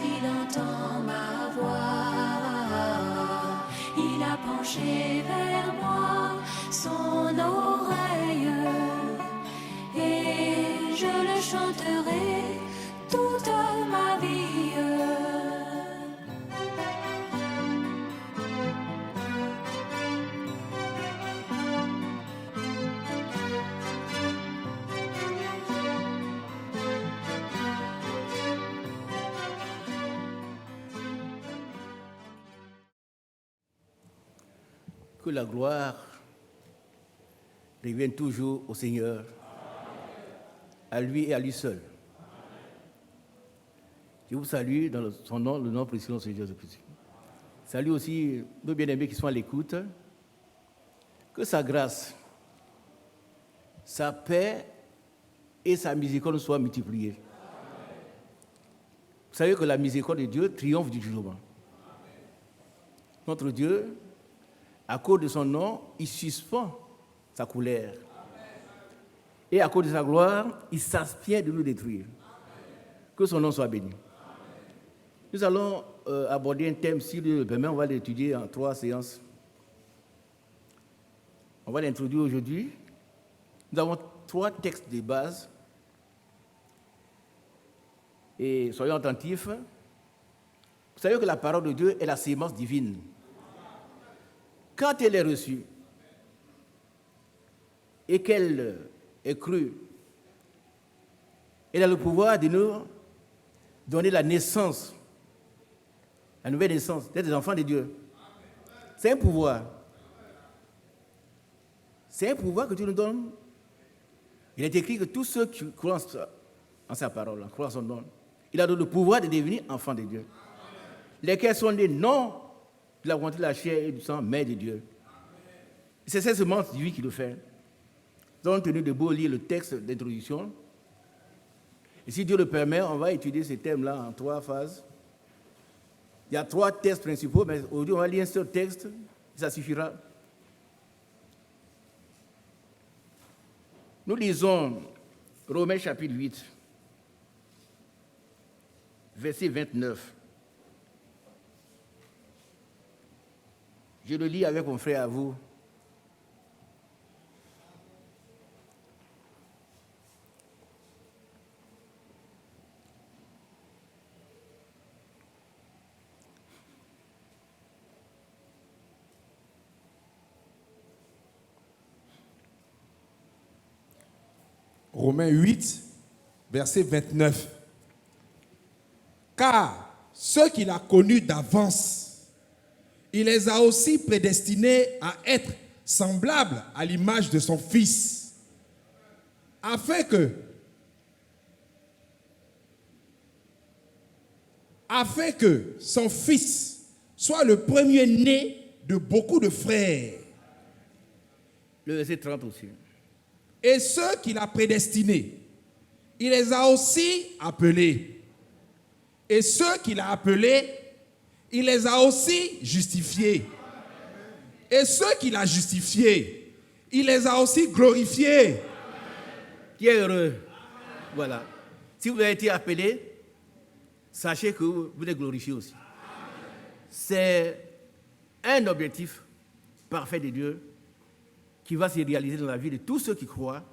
il entend ma voix. Il a penché vers moi son oreille et je le chanterai toute ma vie. Que la gloire revienne toujours au Seigneur, à lui et à lui seul. Je vous salue dans son nom, le nom précieux de Seigneur Jésus-Christ. Salut aussi nos bien-aimés qui sont à l'écoute. Que sa grâce, sa paix et sa miséricorde soient multipliées. Vous savez que la miséricorde de Dieu triomphe du jugement. Notre Dieu, à cause de son nom, il suspend sa colère. Et à cause de sa gloire, il s'abstient de nous détruire. Que son nom soit béni. Nous allons aborder un thème, si Dieu le permet, on va l'étudier en 3 séances. On va l'introduire aujourd'hui. Nous avons 3 textes de base. Et soyons attentifs. Vous savez que la parole de Dieu est la sémence divine. Quand elle est reçue et qu'elle est crue, elle a le pouvoir de nous donner la naissance, la nouvelle naissance, d'être des enfants de Dieu. C'est un pouvoir. C'est un pouvoir que Dieu nous donne. Il est écrit que tous ceux qui croient en sa parole, croient en son nom, il a donné le pouvoir de devenir enfants de Dieu. Lesquels sont nés non de la volonté de la chair et du sang, mais de Dieu. C'est cette semence divine qui le fait. Nous avons tenu de beau lire le texte d'introduction. Et si Dieu le permet, on va étudier ces thèmes-là en 3 phases. Il y a 3 textes principaux, mais aujourd'hui, on va lire un seul texte, ça suffira. Nous lisons Romains chapitre 8, verset 29. Je le lis avec mon frère à vous. Romains 8, verset 29. Car ceux qu'il a connus d'avance, il les a aussi prédestinés à être semblables à l'image de son Fils, afin que son Fils soit le premier-né de beaucoup de frères. Le verset 30 aussi. Et ceux qu'il a prédestinés, il les a aussi appelés. Et ceux qu'il a appelés, il les a aussi justifiés. Et ceux qu'il a justifiés, il les a aussi glorifiés. Qui est heureux? Voilà. Si vous avez été appelé, sachez que vous êtes glorifié aussi. C'est un objectif parfait de Dieu qui va se réaliser dans la vie de tous ceux qui croient,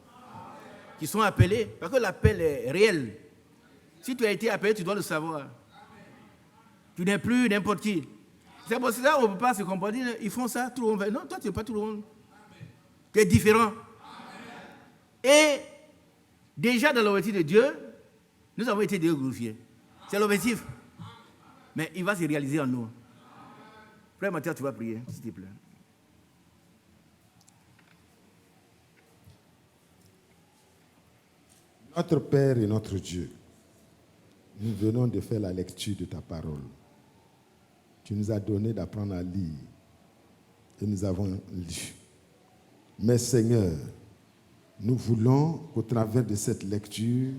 qui sont appelés, parce que l'appel est réel. Si tu as été appelé, tu dois le savoir. Tu n'es plus n'importe qui. C'est pour ça qu'on ne peut pas se comprendre. Ils font ça, tout le monde va. Non, toi, tu n'es pas tout le monde. Tu es différent. Et déjà dans l'objectif de Dieu, nous avons été glorifiés. C'est l'objectif. Mais il va se réaliser en nous. Frère Mathieu, tu vas prier, s'il te plaît. Notre Père et notre Dieu, nous venons de faire la lecture de ta parole. Tu nous as donné d'apprendre à lire et nous avons lu. Mais Seigneur, nous voulons qu'au travers de cette lecture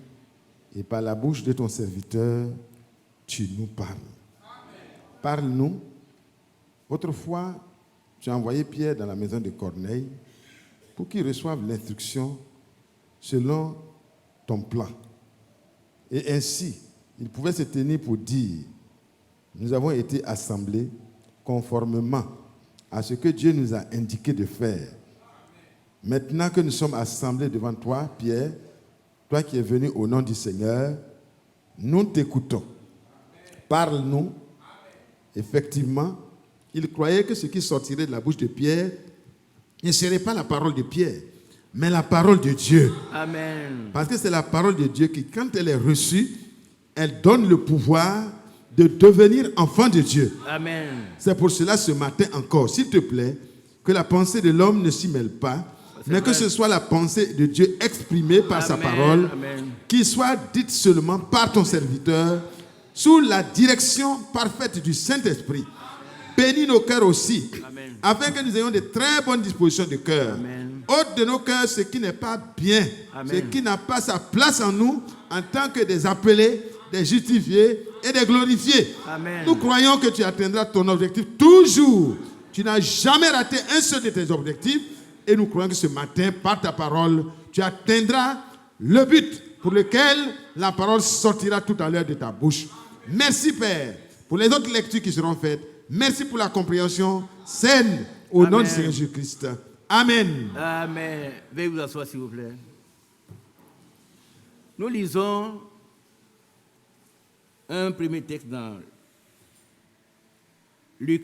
et par la bouche de ton serviteur, tu nous parles. Parle-nous. Autrefois, tu as envoyé Pierre dans la maison de Corneille pour qu'il reçoive l'instruction selon ton plan. Et ainsi, il pouvait se tenir pour dire nous avons été assemblés conformément à ce que Dieu nous a indiqué de faire. Maintenant que nous sommes assemblés devant toi, Pierre, toi qui es venu au nom du Seigneur, nous t'écoutons. Parle-nous. Effectivement, il croyait que ce qui sortirait de la bouche de Pierre ne serait pas la parole de Pierre, mais la parole de Dieu. Amen. Parce que c'est la parole de Dieu qui, quand elle est reçue, elle donne le pouvoir de devenir enfant de Dieu. Amen. C'est pour cela ce matin encore, s'il te plaît, que la pensée de l'homme ne s'y mêle pas, mais vrai. que ce soit la pensée de Dieu exprimée par sa Amen. parole, Amen. qui soit dite seulement par ton serviteur, sous la direction parfaite du Saint-Esprit. Bénis nos cœurs aussi, Amen. afin que nous ayons de très bonnes dispositions de cœur. Amen. Ôte de nos cœurs ce qui n'est pas bien, Amen. ce qui n'a pas sa place en nous, en tant que des appelés, des justifiés et des glorifiés. Amen. Nous croyons que tu atteindras ton objectif toujours. Tu n'as jamais raté un seul de tes objectifs. Et nous croyons que ce matin, par ta parole, tu atteindras le but pour lequel la parole sortira tout à l'heure de ta bouche. Merci Père pour les autres lectures qui seront faites. Merci pour la compréhension saine au nom Amen. du Seigneur Jésus-Christ. Amen. Amen. Veuillez vous asseoir, s'il vous plaît. Nous lisons un premier texte dans Luc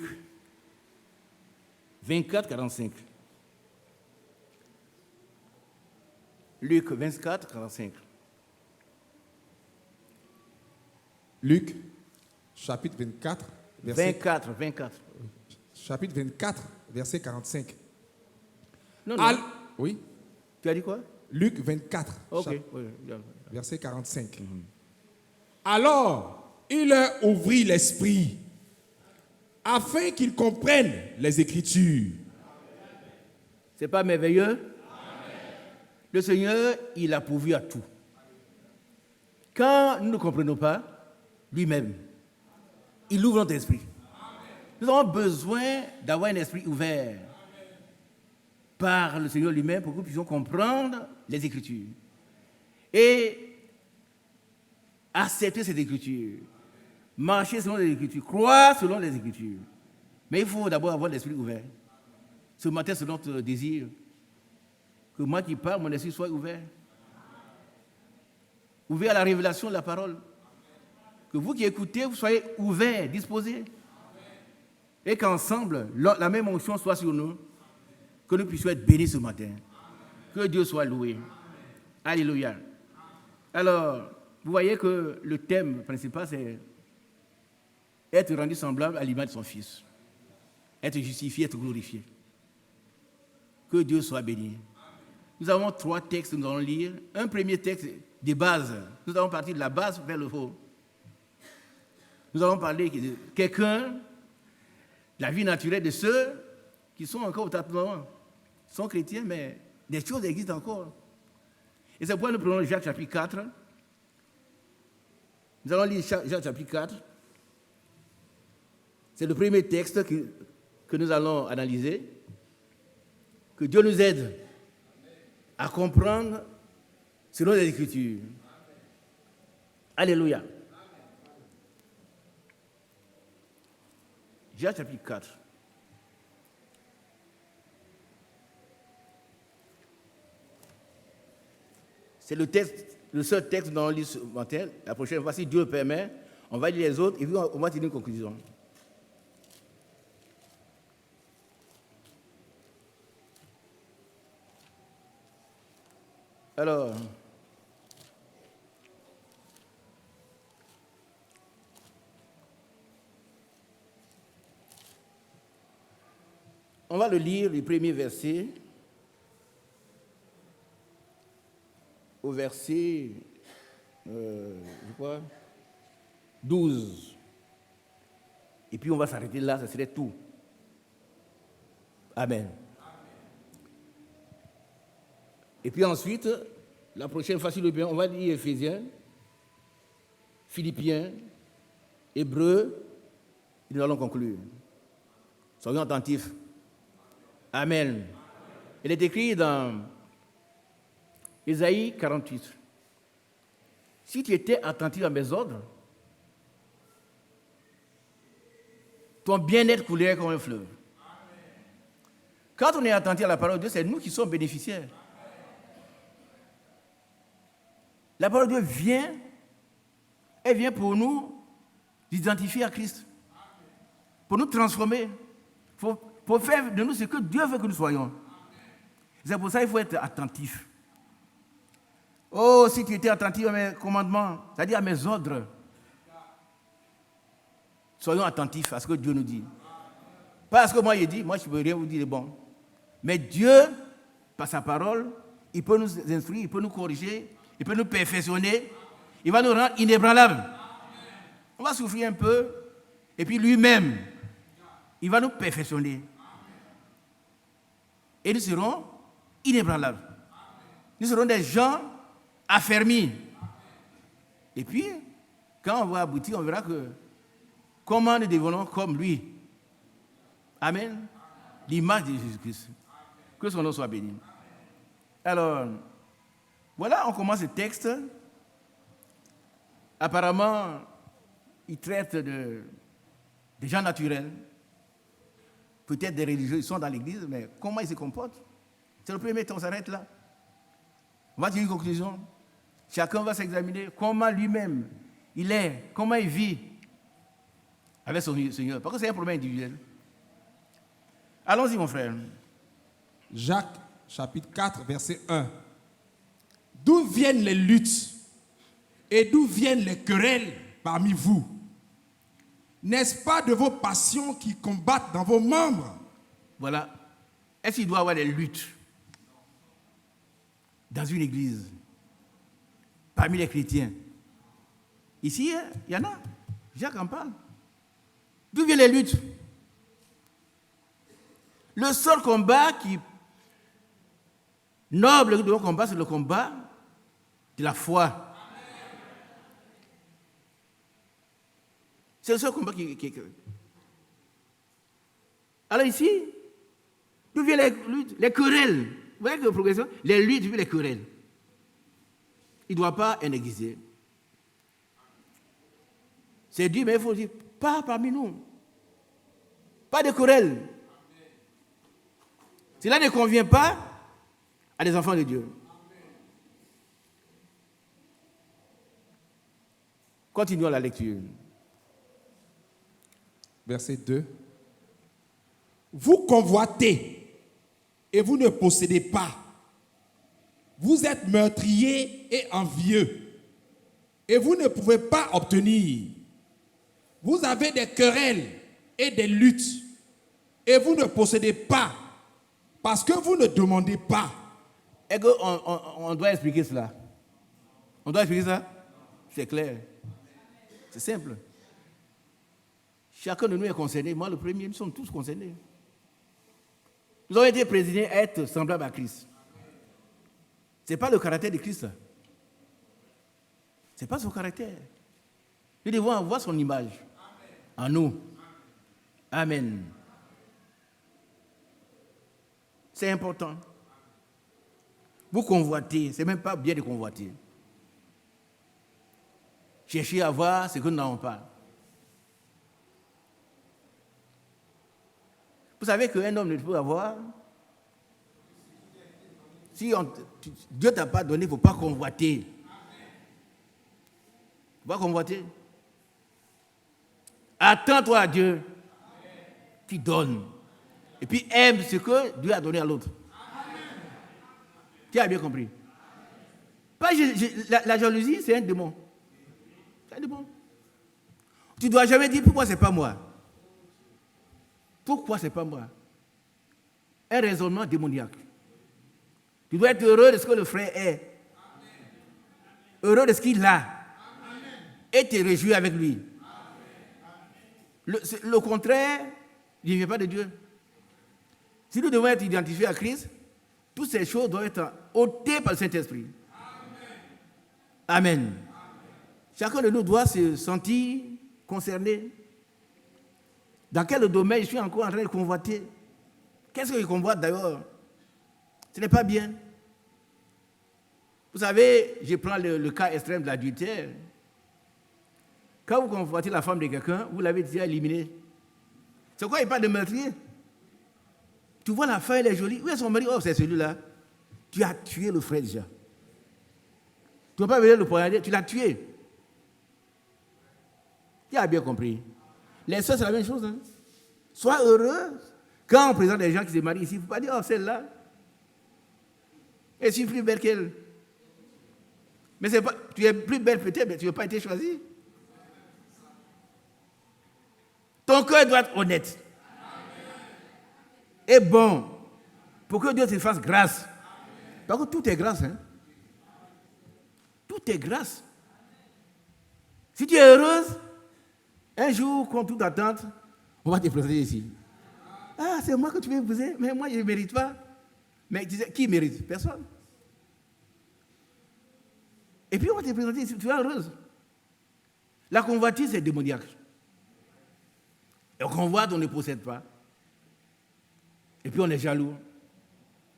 24, 45. Luc 24, 45. Luc, chapitre 24, verset, 24. chapitre 24, verset 45. Non. Oui, Tu as dit quoi? Luc 24, Ok. Oui, bien. verset 45. Alors, il leur ouvrit l'esprit afin qu'ils comprennent les Écritures. C'est pas merveilleux? Le Seigneur, il a pourvu à tout. Quand nous ne comprenons pas, lui-même, il ouvre notre esprit. Nous avons besoin d'avoir un esprit ouvert par le Seigneur lui-même pour que nous puissions comprendre les Écritures et accepter ces Écritures, marcher selon les Écritures, croire selon les Écritures. Mais il faut d'abord avoir l'esprit ouvert. Ce matin, c'est notre désir. Que moi qui parle, mon esprit soit ouvert. Ouvert à la révélation de la parole. Que vous qui écoutez, vous soyez ouverts, disposés. Et qu'ensemble, la même onction soit sur nous. Que nous puissions être bénis ce matin. Que Dieu soit loué. Alléluia. Alors, vous voyez que le thème principal, c'est être rendu semblable à l'image de son Fils. Être justifié, être glorifié. Que Dieu soit béni. Nous avons 3 textes que nous allons lire. Un premier texte des bases. Nous allons partir de la base vers le haut. Nous allons parler de quelqu'un, la vie naturelle de ceux qui sont encore au tâtonnement. Ils sont chrétiens, mais des choses existent encore. Et c'est pourquoi nous prenons Jacques chapitre 4. Nous allons lire Jacques chapitre 4. C'est le premier texte que nous allons analyser. Que Dieu nous aide à comprendre selon les Écritures. Alléluia. Jacques chapitre 4. C'est le seul texte dans le livre ce matin. La prochaine fois, si Dieu le permet, on va lire les autres et puis on va tirer une conclusion. Alors, on va le lire, le premier verset, au verset, je crois, 12. Et puis on va s'arrêter là, ça serait tout. Amen. Et puis ensuite, la prochaine fois, on va lire Éphésiens, Philippiens, Hébreux, et nous allons conclure. Soyons attentifs. Amen. Il est écrit dans Ésaïe 48. Si tu étais attentif à mes ordres, ton bien-être coulerait comme un fleuve. Quand on est attentif à la parole de Dieu, c'est nous qui sommes bénéficiaires. La parole de Dieu vient, elle vient pour nous identifier à Christ, pour nous transformer, pour faire de nous ce que Dieu veut que nous soyons. C'est pour ça qu'il faut être attentif. Oh, si tu étais attentif à mes commandements, c'est-à-dire à mes ordres, soyons attentifs à ce que Dieu nous dit. Pas à ce que moi j'ai dit, moi je ne peux rien vous dire de bon. Mais Dieu, par sa parole, il peut nous instruire, il peut nous corriger, il peut nous perfectionner, il va nous rendre inébranlables. On va souffrir un peu, et puis lui-même, il va nous perfectionner. Et nous serons inébranlables. Nous serons des gens affermis. Et puis, quand on va aboutir, on verra que comment nous devenons comme lui. Amen. L'image de Jésus-Christ. Que son nom soit béni. Alors, voilà, on commence le texte. Apparemment, il traite des gens naturels. Peut-être des religieux, ils sont dans l'église, mais comment ils se comportent? C'est le premier temps, on s'arrête là. On va tirer une conclusion. Chacun va s'examiner comment lui-même il est, comment il vit avec son Seigneur. Parce que c'est un problème individuel. Allons-y, mon frère. Jacques, chapitre 4, verset 1. D'où viennent les luttes et d'où viennent les querelles parmi vous? N'est-ce pas de vos passions qui combattent dans vos membres? Voilà. Est-ce qu'il doit y avoir des luttes dans une église, parmi les chrétiens? Ici, il y en a. Jacques en parle. D'où viennent les luttes? Le seul combat qui noble de nos combats, c'est le combat de la foi. C'est le seul combat qui est. Alors ici, d'où viennent les luttes, les querelles? Vous voyez que la progression, les luttes, les querelles. Il ne doit pas en exister. C'est dit, mais il faut dire, pas parmi nous. Pas de querelles. Cela ne convient pas à des enfants de Dieu. Continuons la lecture. Verset 2. Vous convoitez et vous ne possédez pas. Vous êtes meurtriers et envieux et vous ne pouvez pas obtenir. Vous avez des querelles et des luttes et vous ne possédez pas parce que vous ne demandez pas. Est-ce qu'on doit expliquer cela? On doit expliquer ça? C'est clair. C'est simple. Chacun de nous est concerné. Moi, le premier, nous sommes tous concernés. Nous avons été prédestinés à être semblables à Christ. Ce n'est pas le caractère de Christ. Ce n'est pas son caractère. Nous devons avoir son image en nous. Amen. C'est important. Vous convoitez, ce n'est même pas bien de convoiter. Cherchez à voir ce que nous n'avons pas. Vous savez qu'un homme ne peut avoir. Si Dieu ne t'a pas donné, il ne faut pas convoiter. Il ne faut pas convoiter. Attends-toi à Dieu qui donne. Et puis aime ce que Dieu a donné à l'autre. Tu as bien compris. Pas, la jalousie, c'est un démon. C'est un démon. Tu ne dois jamais dire pourquoi ce n'est pas moi. Pourquoi ce n'est pas moi? Un raisonnement démoniaque. Tu dois être heureux de ce que le frère est. Heureux de ce qu'il a. Et te réjouir avec lui. Le contraire ne vient pas de Dieu. Si nous devons être identifiés à Christ, toutes ces choses doivent être ôtées par le Saint-Esprit. Amen. Amen. Chacun de nous doit se sentir concerné. Dans quel domaine je suis encore en train de convoiter? Qu'est-ce que je convoite d'ailleurs? Ce n'est pas bien. Vous savez, je prends le cas extrême de l'adultère. Quand vous convoitez la femme de quelqu'un, vous l'avez déjà éliminée. C'est quoi, il parle de meurtrier? Tu vois la femme, elle est jolie. Où est son mari? Oh, c'est celui-là. Tu as tué le frère déjà. Tu n'as pas venir le poignarder, tu l'as tué. Tu as bien compris. Les soeurs, c'est la même chose. Hein? Sois heureux. Quand on présente des gens qui se marient ici, il ne faut pas dire, oh, celle-là, elle est plus belle qu'elle. Mais c'est pas, tu es plus belle peut-être, mais tu n'as pas été choisie. Ton cœur doit être honnête. Et bon, pour que Dieu te fasse grâce. Parce que tout est grâce. Hein? Tout est grâce. Si tu es heureuse, un jour, contre toute attente, on va te présenter ici. Ah, c'est moi que tu veux épouser, mais moi, je ne mérite pas. Mais tu disais, qui mérite? Personne. Et puis, on va te présenter ici, tu es heureuse. La convoitise, c'est démoniaque. Et on convoite, on ne possède pas. Et puis, on est jaloux.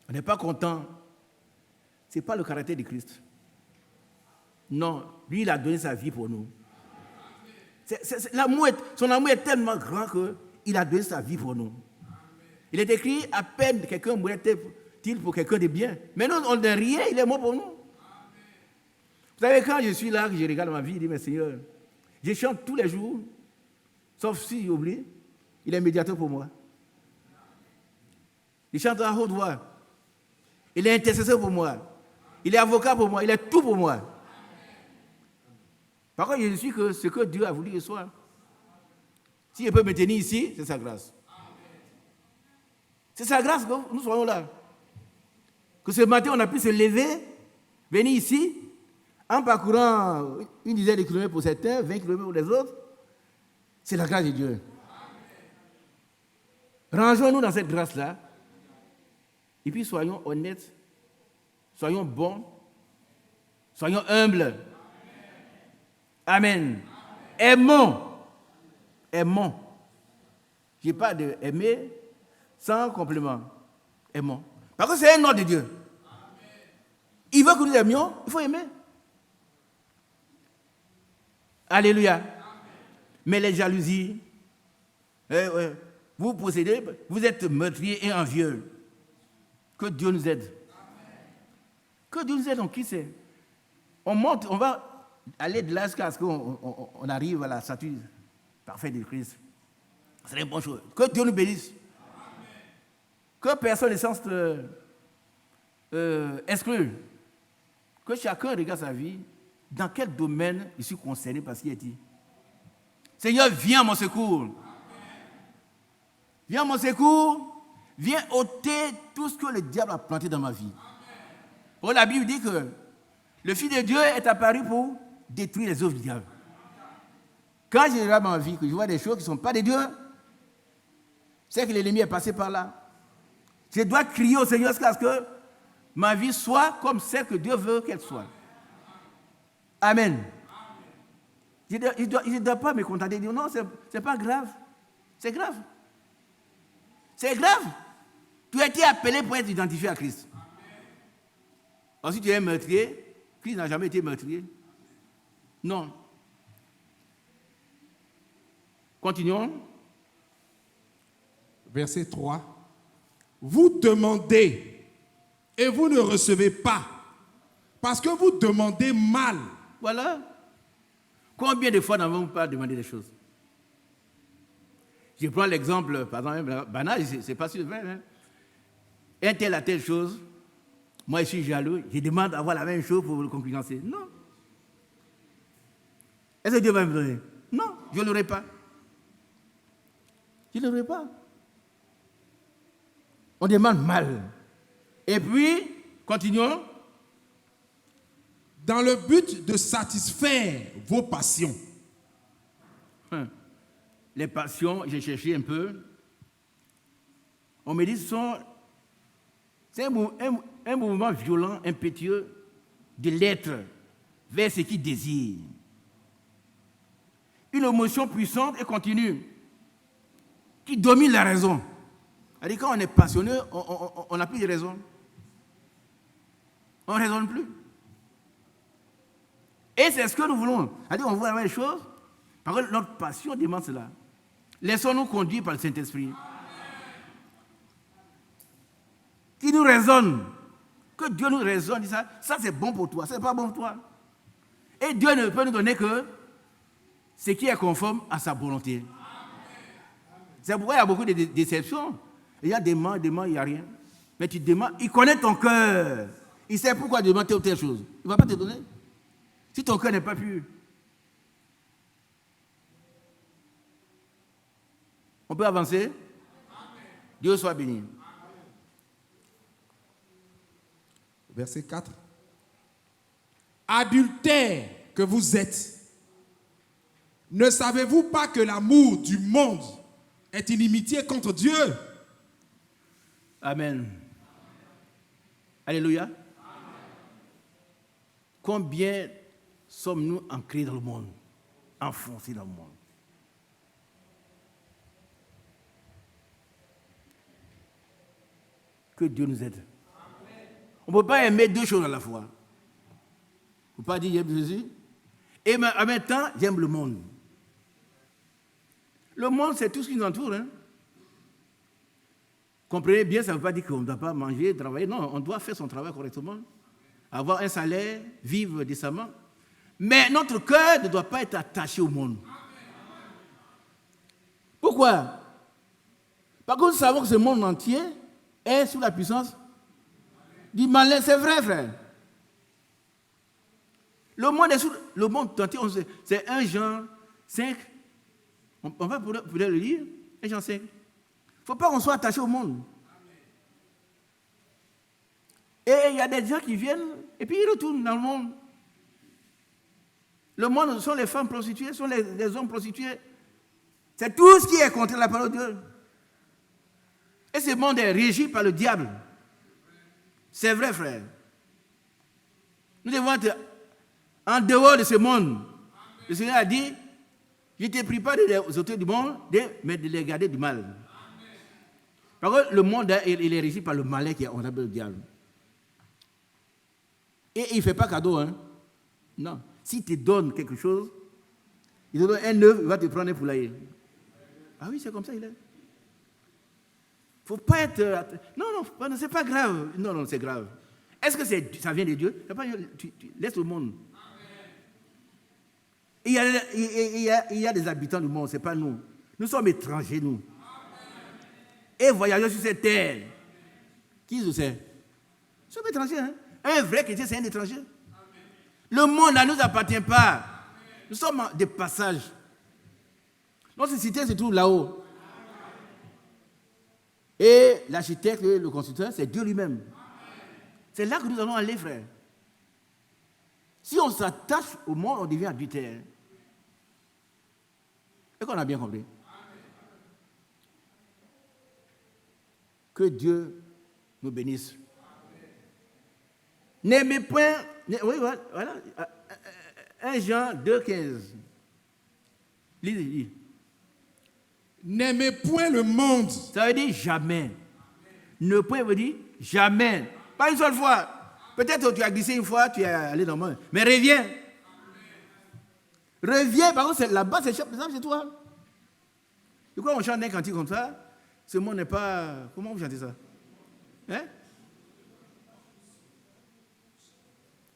On n'est pas content. Ce n'est pas le caractère de Christ. Non, lui, il a donné sa vie pour nous. Son amour est tellement grand qu'il a donné sa vie pour nous. Il est écrit, à peine quelqu'un mourrait-il pour quelqu'un de bien. Mais nous, on n'est rien, il est mort pour nous. Vous savez, quand je suis là, que je regarde ma vie, je dis, mais Seigneur, je chante tous les jours, sauf si j'oublie, il est médiateur pour moi. Il chante à haute voix. Il est intercesseur pour moi. Il est avocat pour moi. Il est tout pour moi. Par contre, je suis que ce que Dieu a voulu que soit. Si il peut me tenir ici, c'est sa grâce. C'est sa grâce que nous soyons là. Que ce matin, on a pu se lever, venir ici, en parcourant une dizaine de kilomètres pour certains, 20 kilomètres pour les autres. C'est la grâce de Dieu. Rangeons-nous dans cette grâce-là. Et puis soyons honnêtes, soyons bons, soyons humbles. Amen. Aimons. Aimons. Je n'ai pas d'aimer sans complément. Aimons. Parce que c'est un ordre de Dieu. Il veut que nous aimions, il faut aimer. Alléluia. Mais les jalousies, vous possédez, vous êtes meurtriers et envieux. Que Dieu nous aide. Que Dieu nous aide, qui sait? On monte, on va aller de là jusqu'à ce qu'on arrive à la statue parfaite de Christ. C'est une bonne chose. Que Dieu nous bénisse. Que personne ne sente exclu. Que chacun regarde sa vie. Dans quel domaine je suis concerné par ce qui est dit. Seigneur, viens à mon secours. Viens à mon secours. Viens ôter tout ce que le diable a planté dans ma vie. Pour la Bible dit que le Fils de Dieu est apparu pour détruire les œuvres du diable. Quand je regarde ma vie, que je vois des choses qui ne sont pas de Dieu, c'est que l'ennemi est passé par là. Je dois crier au Seigneur jusqu'à ce que ma vie soit comme celle que Dieu veut qu'elle soit. Amen. Je ne dois pas me contenter de dire non, ce n'est pas grave. C'est grave. C'est grave. Tu as été appelé pour être identifié à Christ. Alors si tu es meurtrier, Christ n'a jamais été meurtrier. Non. Continuons. Verset 3. Vous demandez et vous ne recevez pas parce que vous demandez mal. Voilà. Combien de fois n'avons-nous pas demandé des choses? Je prends l'exemple, par exemple, banal, c'est pas sûr vrai. Hein? Un tel a telle chose, moi je suis jaloux, je demande d'avoir la même chose pour le concurrencer. Non. Est-ce que Dieu va me donner? Non, je ne l'aurai pas. Je ne l'aurai pas. On demande mal. Et puis, continuons. Dans le but de satisfaire vos passions. Les passions, j'ai cherché un peu. On me dit c'est un mouvement violent, impétueux de l'être vers ce qu'il désire. Une émotion puissante et continue qui domine la raison. C'est-à-dire quand on est passionné, on n'a plus de raison. On ne raisonne plus. Et c'est ce que nous voulons. C'est-à-dire on voit la même chose, parce que notre passion demande cela. Laissons-nous conduire par le Saint-Esprit. Qui nous raisonne. Que Dieu nous raisonne. Dit ça c'est bon pour toi, ça c'est pas bon pour toi. Et Dieu ne peut nous donner que ce qui est conforme à sa volonté. C'est pourquoi il y a beaucoup de déceptions. Il y a des demandes, il n'y a rien. Mais tu demandes, il connaît ton cœur. Il sait pourquoi demander telle ou telle chose. Il ne va pas te donner. Si ton cœur n'est pas pur. On peut avancer? Amen. Dieu soit béni. Verset 4. Adultères que vous êtes, ne savez-vous pas que l'amour du monde est inimitié contre Dieu? Amen. Alléluia. Amen. Combien sommes-nous ancrés dans le monde, enfoncés dans le monde? Que Dieu nous aide. Amen. On ne peut pas aimer deux choses à la fois. Il ne faut pas dire j'aime Jésus et en même temps j'aime le monde. Le monde, c'est tout ce qui nous entoure. Hein? Comprenez bien, ça ne veut pas dire qu'on ne doit pas manger, travailler. Non, on doit faire son travail correctement, avoir un salaire, vivre décemment. Mais notre cœur ne doit pas être attaché au monde. Pourquoi? Parce que nous savons que ce monde entier est sous la puissance du malin. C'est vrai, frère. Le monde est sous le monde entier. C'est 1 Jean 5. On va pouvoir le lire. 1 Jean 5. Il ne faut pas qu'on soit attaché au monde. Et il y a des gens qui viennent et puis ils retournent dans le monde. Le monde sont les femmes prostituées, sont les hommes prostitués. C'est tout ce qui est contre la parole de Dieu. Et ce monde est régi par le diable. C'est vrai, frère. Nous devons être en dehors de ce monde. Le Seigneur a dit, je ne te prie pas des auteurs du monde, mais de les garder du mal. Parce que le monde, il est régi par le malin qui est on appelle le diable. Et il ne fait pas cadeau, hein. Non. S'il te donne quelque chose, il te donne un œuf, il va te prendre un poulailler. Ah oui, c'est comme ça, il est. Il ne faut pas être... Non, c'est pas grave. Non, c'est grave. Est-ce que ça vient de Dieu? Tu laisses le monde. Il y a des habitants du monde, ce n'est pas nous. Nous sommes étrangers, nous. Et voyageurs sur cette terre. Qui je sais? Nous sommes étrangers, hein? Un vrai chrétien, c'est un étranger. Le monde ne nous appartient pas. Nous sommes des passages. Notre cité se trouve là-haut. Et l'architecte, le constructeur, c'est Dieu lui-même. C'est là que nous allons aller, frère. Si on s'attache au monde, on devient adultère. Et qu'on a bien compris. Que Dieu nous bénisse. N'aimez point... Oui, voilà. 1 Jean 2, 15. Lis. N'aimez point le monde. Ça veut dire jamais. Ne point veut dire jamais. Pas une seule fois. Peut-être que tu as glissé une fois, tu es allé dans le monde. Mais reviens. Reviens, par contre, là-bas, c'est chez toi. Et quand on chante un cantique comme ça, ce monde n'est pas... Comment vous chantez ça? Hein?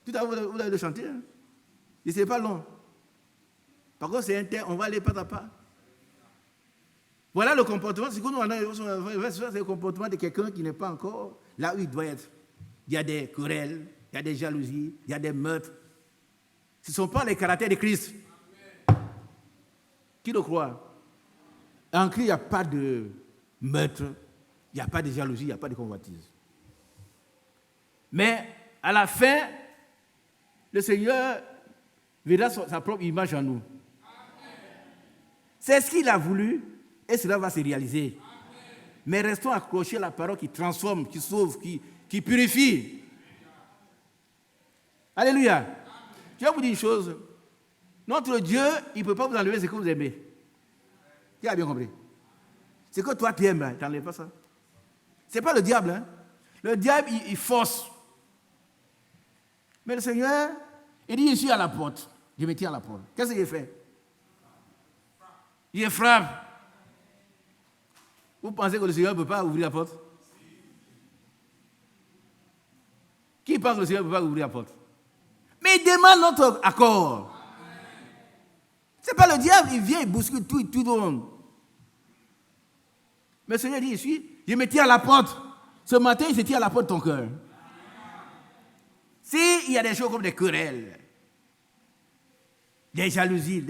Tout à l'heure, vous allez le chanter. Hein? Et ce n'est pas long. Par contre, c'est un terme, on va aller pas à pas. Voilà le comportement. C'est le comportement de quelqu'un qui n'est pas encore là où il doit être. Il y a des querelles, il y a des jalousies, il y a des meurtres. Ce ne sont pas les caractères de Christ. Qui le croit? En Christ, il n'y a pas de meurtre, il n'y a pas de jalousie, il n'y a pas de convoitise. Mais à la fin, le Seigneur verra sa propre image en nous. C'est ce qu'il a voulu et cela va se réaliser. Mais restons accrochés à la parole qui transforme, qui sauve, qui purifie. Alléluia. Je vais vous dire une chose. Notre Dieu, il ne peut pas vous enlever ce que vous aimez. Qui a bien compris? Ce que toi tu aimes, tu n'enlèves pas ça. Ce n'est pas le diable. Hein? Le diable, il force. Mais le Seigneur, il dit, je suis à la porte. Je me tiens à la porte. Qu'est-ce qu'il fait? Il frappe. Vous pensez que le Seigneur ne peut pas ouvrir la porte? Qui pense que le Seigneur ne peut pas ouvrir la porte? Mais il demande notre accord. Ce n'est pas le diable, il vient, il bouscule tout le monde. Mais le Seigneur dit, je me tiens à la porte. Ce matin, il se tient à la porte de ton cœur. S'il y a des choses comme des querelles, des jalousies,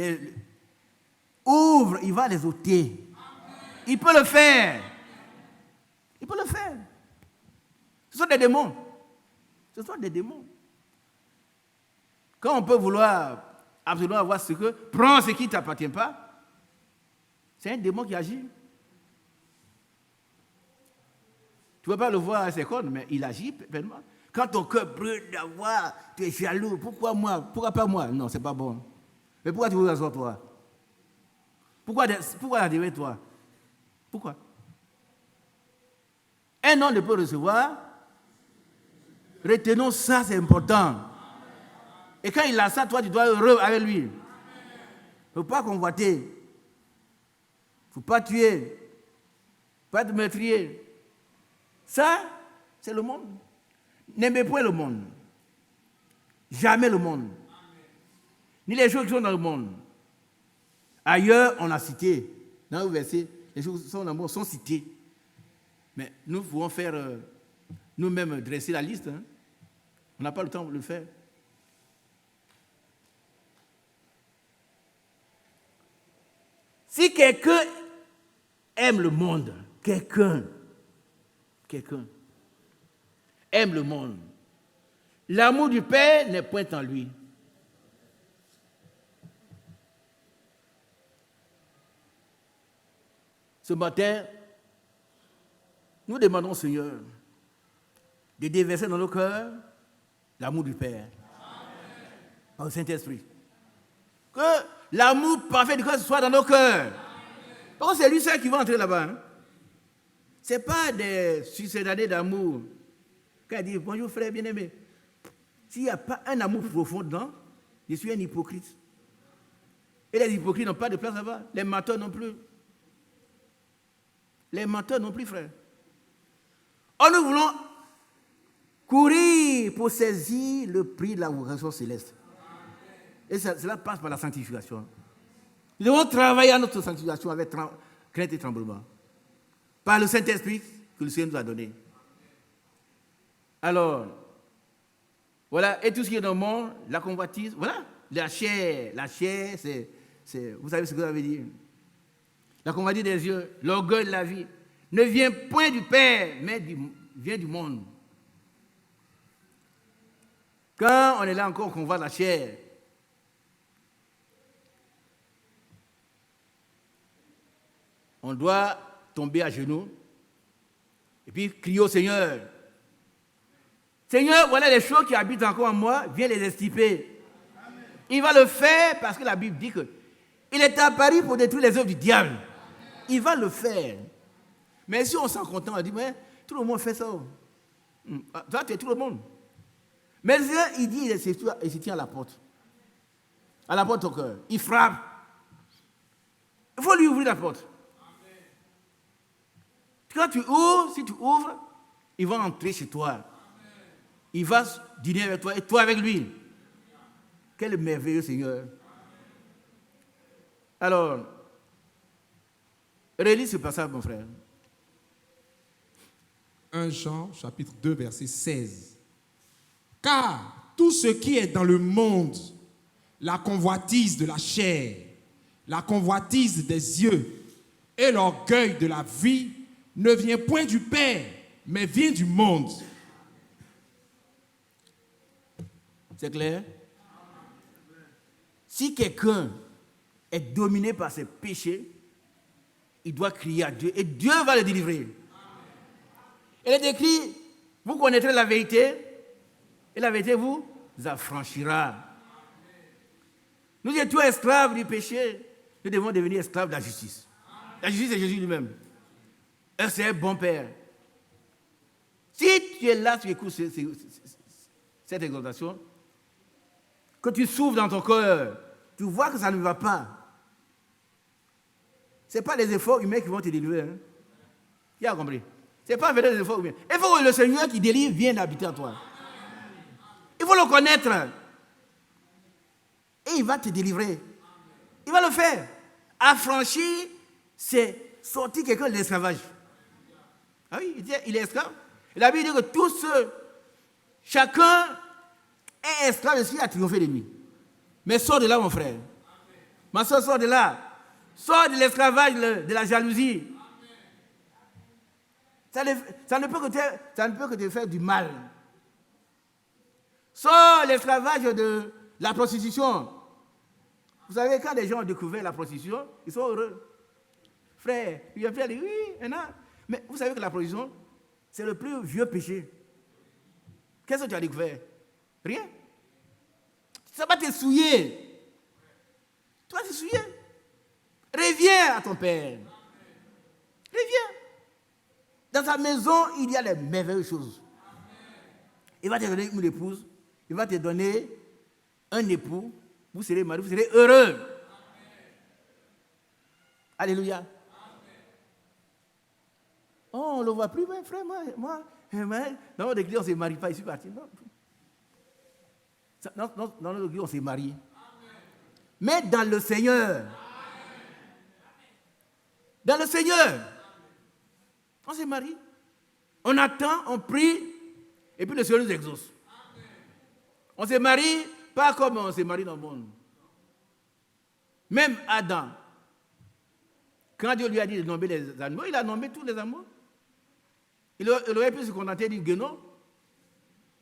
ouvre, il va les ôter. Il peut le faire. Il peut le faire. Ce sont des démons. Ce sont des démons. Quand on peut vouloir absolument avoir ce que, prends ce qui ne t'appartient pas, c'est un démon qui agit. Tu ne peux pas le voir à ses cornes, mais il agit pleinement. Quand ton cœur brûle d'avoir, tu es jaloux, pourquoi moi? Pourquoi pas moi? Non, c'est pas bon. Mais pourquoi tu veux asseoir toi? Pourquoi la toi? Pourquoi? Un homme ne peut recevoir. Retenons ça, c'est important. Et quand il a ça, toi, tu dois être heureux avec lui. Il ne faut pas convoiter. Il ne faut pas tuer. Il ne faut pas te meurtrier. Ça, c'est le monde. N'aimez point le monde. Jamais le monde. Ni les choses qui sont dans le monde. Ailleurs, on a cité. Dans le verset, les choses qui sont dans le monde sont citées. Mais nous pouvons faire, nous-mêmes, dresser la liste. Hein. On n'a pas le temps de le faire. Si quelqu'un aime le monde, quelqu'un aime le monde, l'amour du Père n'est point en lui. Ce matin, nous demandons au Seigneur de déverser dans nos cœurs l'amour du Père, par le Saint-Esprit. Que l'amour parfait du Christ soit dans nos cœurs. Parce que c'est lui seul qui va entrer là-bas. Hein? Ce n'est pas des succédaniers d'amour. Quand il dit bonjour frère bien-aimé, s'il n'y a pas un amour profond dedans, je suis un hypocrite. Et les hypocrites n'ont pas de place là-bas. Les menteurs non plus. Les menteurs non plus, frère. Or, nous voulons courir pour saisir le prix de la vocation céleste. Et cela passe par la sanctification. Nous devons travailler à notre sanctification avec crainte et tremblement. Par le Saint-Esprit que le Seigneur nous a donné. Alors, voilà, et tout ce qui est dans le monde, la convoitise, voilà, la chair, c'est, vous savez ce que ça veut dire? La convoitise des yeux, l'orgueil de la vie, ne vient point du Père, mais vient du monde. Quand on est là encore, qu'on voit la chair, on doit tomber à genoux et puis crier au Seigneur. Seigneur, voilà les choses qui habitent encore en moi, viens les extirper. Il va le faire parce que la Bible dit qu'il est apparu pour détruire les œuvres du diable. Il va le faire. Mais si on s'en contente, on dit, mais tout le monde fait ça. Toi, tu es tout le monde. Mais le Seigneur, il dit, il se tient à la porte. À la porte de ton cœur. Il frappe. Il faut lui ouvrir la porte. Quand tu ouvres, si tu ouvres, il va entrer chez toi. Il va dîner avec toi et toi avec lui. Quel merveilleux Seigneur. Alors, relis ce passage, mon frère. 1 Jean, chapitre 2, verset 16. Car tout ce qui est dans le monde, la convoitise de la chair, la convoitise des yeux et l'orgueil de la vie, ne vient point du Père, mais vient du monde. C'est clair? Si quelqu'un est dominé par ses péchés, il doit crier à Dieu et Dieu va le délivrer. Il est écrit, vous connaîtrez la vérité et la vérité vous affranchira. Nous étions esclaves du péché, nous devons devenir esclaves de la justice. La justice, c'est Jésus lui-même. C'est un bon Père. Si tu es là, tu écoutes cette exhortation, que tu souffres dans ton cœur, tu vois que ça ne va pas. Ce n'est pas les efforts humains qui vont te délivrer. Hein. Qui a compris? Ce n'est pas venir des fois ou bien. Il faut que le Seigneur qui délivre vienne habiter en toi. Il faut le connaître. Et il va te délivrer. Il va le faire. Affranchir, c'est sortir quelqu'un de l'esclavage. Ah oui, il est esclave. Et la Bible dit que tous ceux, chacun est esclave de ce qui a triomphé de lui. Mais sors de là, mon frère. Ma soeur, sors de là. Sors de l'esclavage, de la jalousie. Ça ne peut que te faire du mal. Sors de l'esclavage de la prostitution. Vous savez, quand les gens ont découvert la prostitution, ils sont heureux. Frère, il vient faire dire oui, mais vous savez que la prostitution, c'est le plus vieux péché. Qu'est-ce que tu as découvert? Rien. Ça va te souiller. Tu vas te souiller. Reviens à ton Père. Reviens. Dans sa maison, il y a les merveilleuses choses. Il va te donner une épouse. Il va te donner un époux. Vous serez mariés, vous serez heureux. Alléluia. Oh, on ne le voit plus, mais frère, moi dans notre église, on ne se marie pas, je suis parti. Non, dans notre église, on se marie. Mais dans le Seigneur. Dans le Seigneur. On se marie. On attend, on prie, et puis le Seigneur nous exauce. On se marie pas comme on se marie dans le monde. Même Adam, quand Dieu lui a dit de nommer les animaux, il a nommé tous les animaux. Il aurait pu se contenter du guénon,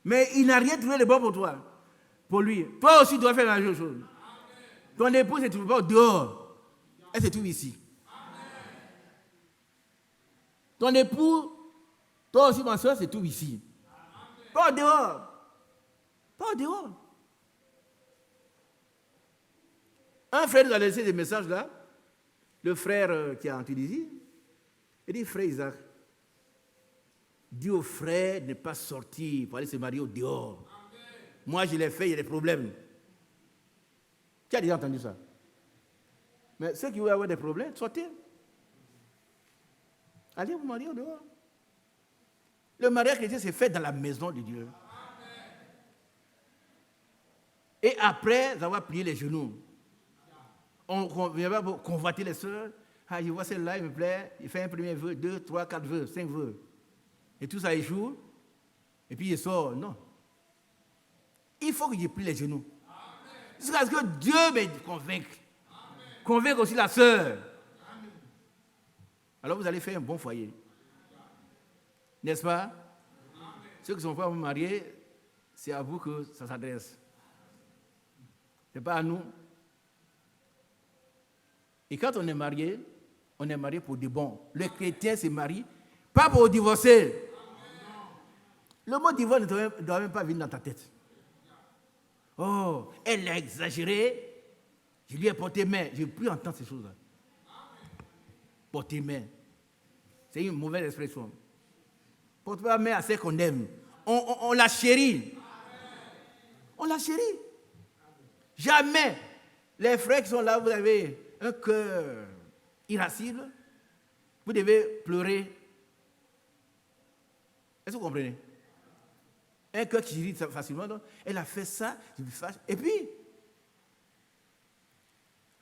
mais il n'a rien trouvé de bon pour toi, pour lui. Toi aussi, tu dois faire la même chose. Ton épouse ne se trouve pas dehors, elle se trouve ici. Ton époux, toi aussi, ma soeur, se trouve ici. Pas dehors. Pas dehors. Un frère nous a laissé des messages là, le frère qui est en Tunisie, il dit, frère Isaac, dis au frère de ne pas sortir pour aller se marier au dehors. Amen. Moi, je l'ai fait, il y a des problèmes. Tu as déjà entendu ça? Mais ceux qui veulent avoir des problèmes, sortez. Allez vous marier au dehors. Le mariage chrétien, c'est fait dans la maison de Dieu. Amen. Et après avoir plié les genoux, on ne vient pas pour convoiter les sœurs. Ah, je vois celle-là, il me plaît. Il fait un premier vœu, 2, 3, 4 vœux, 5 vœux. Et tout ça échoue. Et puis il sort. Non. Il faut que je plie les genoux. Jusqu'à ce que Dieu me convainque. Convainque aussi la sœur. Alors vous allez faire un bon foyer. N'est-ce pas? Ceux qui ne sont pas mariés, c'est à vous que ça s'adresse. Ce n'est pas à nous. Et quand on est marié pour de bon. Le chrétien se marie, pas pour divorcer. Le mot divorce ne doit même pas venir dans ta tête. Oh, elle a exagéré. Je lui ai porté main. Je ne veux plus entendre ces choses-là. Porter main. C'est une mauvaise expression. Porter pas main à celle qu'on aime. On la chérit. On la chérit. Jamais. Les frères qui sont là, vous avez un cœur irascible. Vous devez pleurer. Est-ce que vous comprenez? Un cœur qui irrite facilement. Donc, elle a fait ça, je me fâche. Et puis,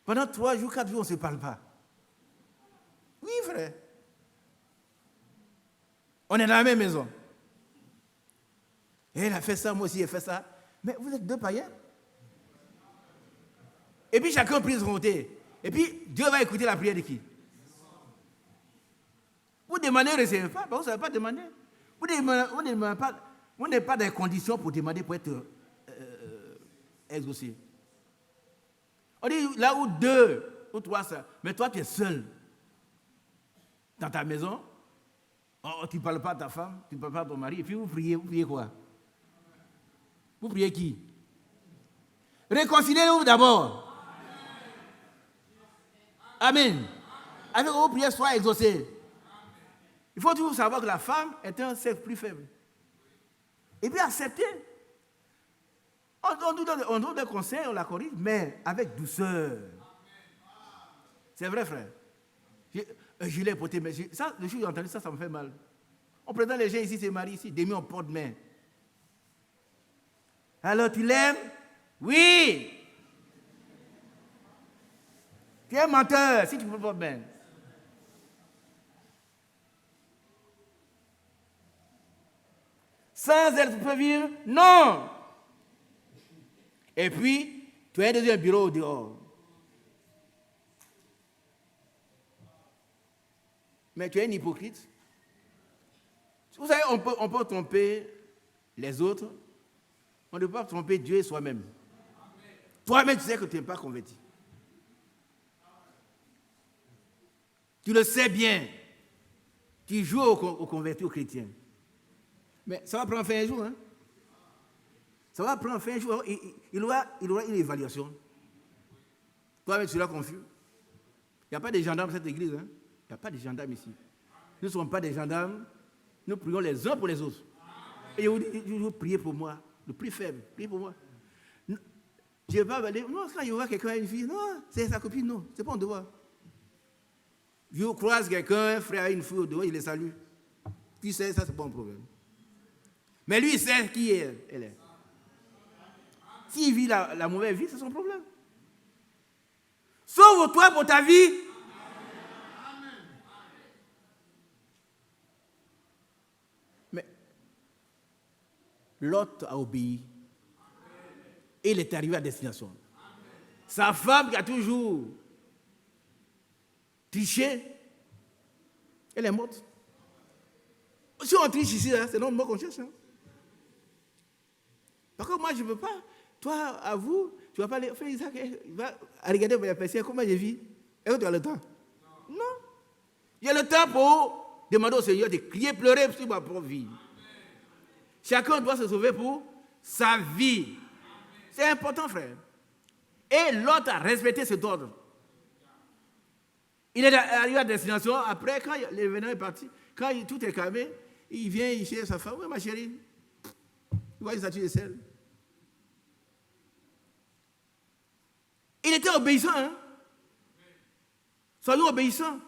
pendant 3 jours, 4 jours, on ne se parle pas. Oui, frère. On est dans la même maison. Et elle a fait ça, moi aussi, elle fait ça. Mais vous êtes 2 païens. Et puis, chacun prie son côté. Et puis, Dieu va écouter la prière de qui? Vous demandez, vous ne recevez pas. Vous ne savez pas demander. Vous demandez pas. Vous n'êtes pas dans les conditions pour demander pour être exaucé. On dit là où 2 ou 3, ça. Mais toi, tu es seul. Dans ta maison. Oh, tu ne parles pas à ta femme, tu ne parles pas à ton mari. Et puis vous priez quoi? Vous priez qui? Réconciliez-vous d'abord. Amen. Avec vos prières, soient exaucées. Il faut toujours savoir que la femme est un sexe plus faible. Et puis accepter. On donne des conseils, on la corrige, mais avec douceur. C'est vrai, frère. Je l'ai porté, mais ça, le jour où j'ai entendu ça, ça me fait mal. On présente les gens ici, c'est Marie ici, des en porte-main. Alors, tu l'aimes? Oui! Tu es un menteur, si tu ne peux pas bien. Sans elle, tu peux vivre? Non! Et puis, tu as un bureau au dehors. Mais tu es un hypocrite. Vous savez, on peut tromper les autres. On ne peut pas tromper Dieu et soi-même. Toi-même, tu sais que tu n'es pas converti. Tu le sais bien. Tu joues aux convertis, aux chrétiens. Mais ça va prendre fin un jour. Hein? Ça va prendre fin un jour. Il aura une évaluation. Toi-même, tu seras confus. Il n'y a pas de gendarmes dans cette église. Hein? Il n'y a pas de gendarmes ici. Nous ne sommes pas des gendarmes. Nous prions les uns pour les autres. Et je vous dis, priez pour moi. Le plus faible, priez pour moi. Je ne vais pas dire, non, quand je vois quelqu'un, une fille, non, c'est sa copine, non, c'est pas un devoir. Je croise quelqu'un, un frère, une fille au dehors, il les salue. Tu sais, ça, c'est pas un problème. Mais lui, il sait qui elle est. S'il vit la mauvaise vie, c'est son problème. Sauve-toi pour ta vie. Mais Lot a obéi. Et il est arrivé à destination. Sa femme qui a toujours triché, elle est morte. Si on triche ici, hein, c'est non mort qu'on cherche. Hein. Par contre, moi, je ne veux pas. Toi, à vous, tu ne vas pas aller faire Isaac, il va regarder la personne, comment je vis. Est-ce que tu as le temps? Non. Il y a le temps pour demander au Seigneur de crier, pleurer sur ma propre vie. Chacun doit se sauver pour sa vie. C'est important, frère. Et l'autre a respecté cet ordre. Il est arrivé à destination. Après, quand l'événement est parti, quand tout est calmé, il vient chez sa femme. Oui, ma chérie. Il voit une statue de sel. Il était obéissant. Hein? Soyons obéissants.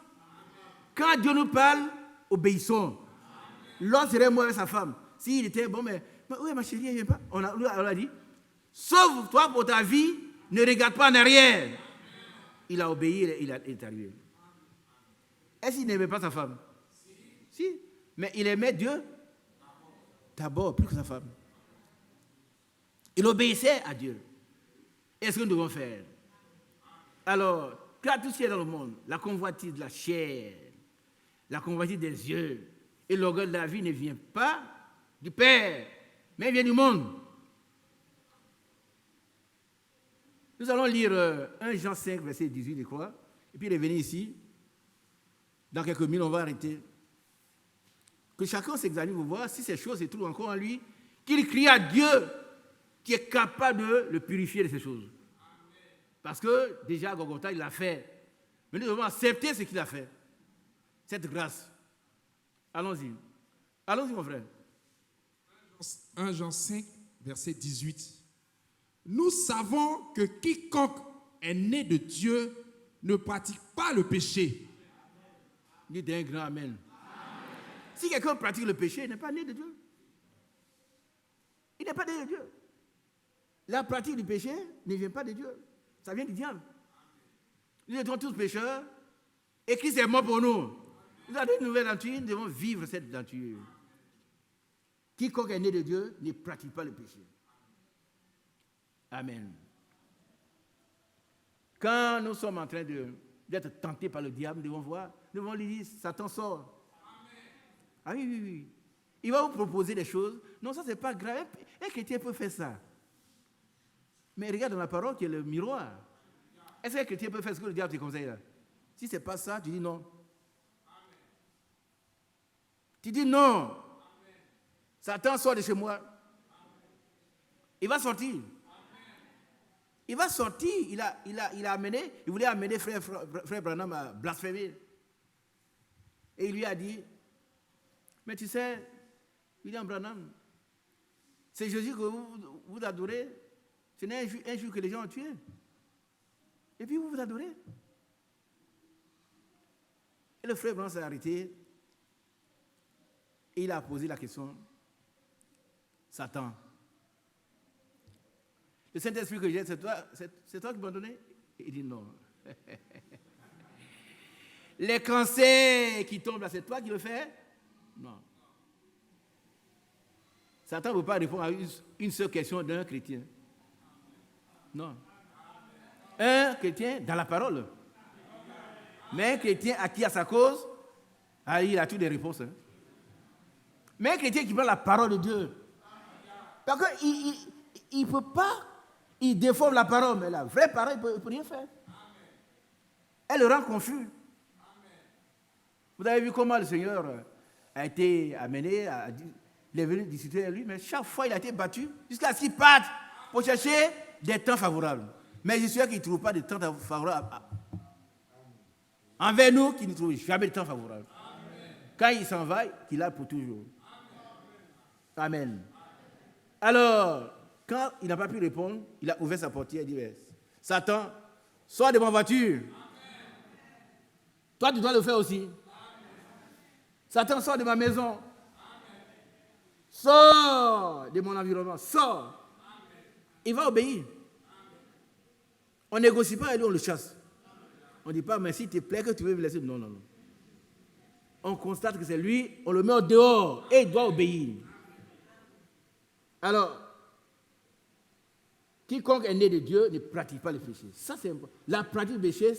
Quand Dieu nous parle, obéissons. L'autre serait moi avec sa femme. S'il était bon, mais oui, ma chérie, elle ne vient pas. On a dit, sauve-toi pour ta vie, ne regarde pas en arrière. Il a obéi, il est arrivé. Est-ce qu'il n'aimait pas sa femme? Si. Mais il aimait Dieu d'abord, plus que sa femme. Il obéissait à Dieu. Est-ce que nous devons faire? Alors, car tout ce qui est dans le monde, la convoitise de la chair, la convoitise des yeux et l'orgueil de la vie ne vient pas du Père, mais vient du monde. Nous allons lire 1 Jean 5, verset 18, je crois, et puis revenir ici. Dans quelques minutes, on va arrêter. Que chacun s'examine pour voir si ces choses se trouvent encore en lui, qu'il crie à Dieu qui est capable de le purifier de ces choses. Parce que déjà, Golgotha, il l'a fait. Mais nous devons accepter ce qu'il a fait. Cette grâce. Allons-y. Allons-y, mon frère. 1 Jean 5, verset 18. Nous savons que quiconque est né de Dieu ne pratique pas le péché. Dites un grand amen. Si quelqu'un pratique le péché, il n'est pas né de Dieu. Il n'est pas né de Dieu. La pratique du péché ne vient pas de Dieu. Ça vient du diable. Nous étions tous pécheurs et Christ est mort pour nous. Nous avons une nouvelle nature, nous devons vivre cette nature. Quiconque est né de Dieu ne pratique pas le péché. Amen. Quand nous sommes en train d'être tentés par le diable, nous devons voir, nous devons lui dire, Satan sort. Ah oui, oui, oui. Il va vous proposer des choses. Non, ça, c'est pas grave. Un chrétien peut faire ça. Mais regarde dans la parole qui est le miroir. Est-ce qu'un chrétien peut faire ce que le diable te conseille là? Si ce n'est pas ça, tu dis non. Tu dis non. Satan sort de chez moi. Il va sortir. Il va sortir. Il a amené, il voulait amener frère Branham à blasphémer. Et il lui a dit, mais tu sais, William Branham, c'est Jésus que vous adorez. Ce n'est un jour que les gens ont tué. Et puis vous adorez. Et le frère Branham s'est arrêté. Et il a posé la question, Satan, le Saint-Esprit que j'ai, c'est toi qui m'as donné? Il dit non. Les cancers qui tombent là, c'est toi qui le fais? Non. Satan ne peut pas répondre à une seule question d'un chrétien. Non. Un chrétien dans la parole. Mais un chrétien acquis à sa cause, il a toutes les réponses. Hein. Mais un chrétien qui prend la parole de Dieu, parce qu'il ne peut pas, il déforme la parole, mais la vraie parole, il ne peut rien faire. Elle le rend confus. Vous avez vu comment le Seigneur a été amené, il est venu discuter avec lui, mais chaque fois il a été battu, jusqu'à ce qu'il parte pour chercher des temps favorables. Mais je suis sûr qu'il ne trouve pas de temps favorables envers nous, qui ne trouve jamais de temps favorable. Quand il s'en va, qu'il a pour toujours. Amen. Alors, quand il n'a pas pu répondre, il a ouvert sa portière et dit, Satan, sors de ma voiture. Toi, tu dois le faire aussi. Satan, sors de ma maison. Sors de mon environnement. Sors. Il va obéir. On ne négocie pas avec lui, on le chasse. On ne dit pas, mais s'il te plaît que tu veux me laisser. Non, non, non. On constate que c'est lui, on le met au dehors et il doit obéir. Alors, quiconque est né de Dieu ne pratique pas le péché. Ça, c'est important. La pratique du péché,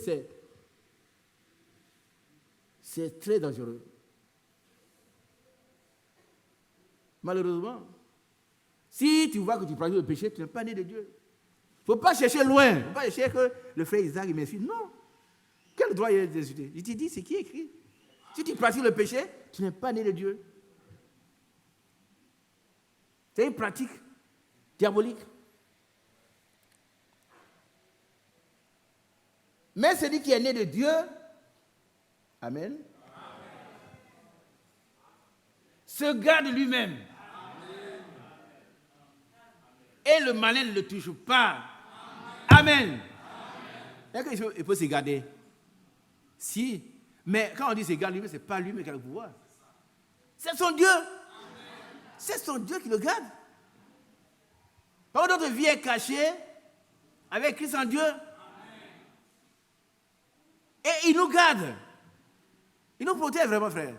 c'est très dangereux. Malheureusement, si tu vois que tu pratiques le péché, tu n'es pas né de Dieu. Il ne faut pas chercher loin. Il ne faut pas chercher que le frère Isaac m'insulte. Non. Quel droit il y a d'insulter? Je te dis, c'est qui écrit. Si tu pratiques le péché, tu n'es pas né de Dieu. C'est une pratique diabolique. Mais celui qui est né de Dieu, Amen, se garde lui-même. Et le malin ne le touche pas. Amen. Est-ce qu'il peut se garder? Si. Mais quand on dit se garde lui-même, ce n'est pas lui-même qui a le pouvoir. C'est son Dieu. C'est son Dieu qui le garde. Par contre, notre vie est cachée avec Christ en Dieu. Et il nous garde. Il nous protège vraiment, frère.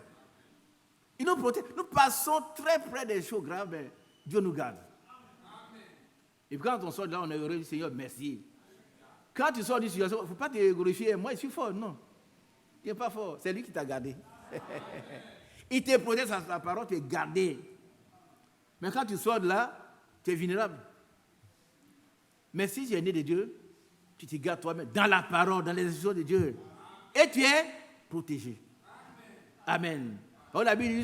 Il nous protège. Nous passons très près des choses graves, mais Dieu nous garde. Et quand on sort de là, on est heureux, Seigneur, merci. Quand tu sors d'une situation, il ne faut pas te glorifier. Moi, je suis fort. Non. Tu n'es pas fort. C'est lui qui t'a gardé. Il te protège à sa parole, tu es gardé. Mais quand tu sors de là, tu es vulnérable. Mais si tu es né de Dieu, tu te gardes toi-même dans la parole, dans les instructions de Dieu. Et tu es protégé. Amen. On a vu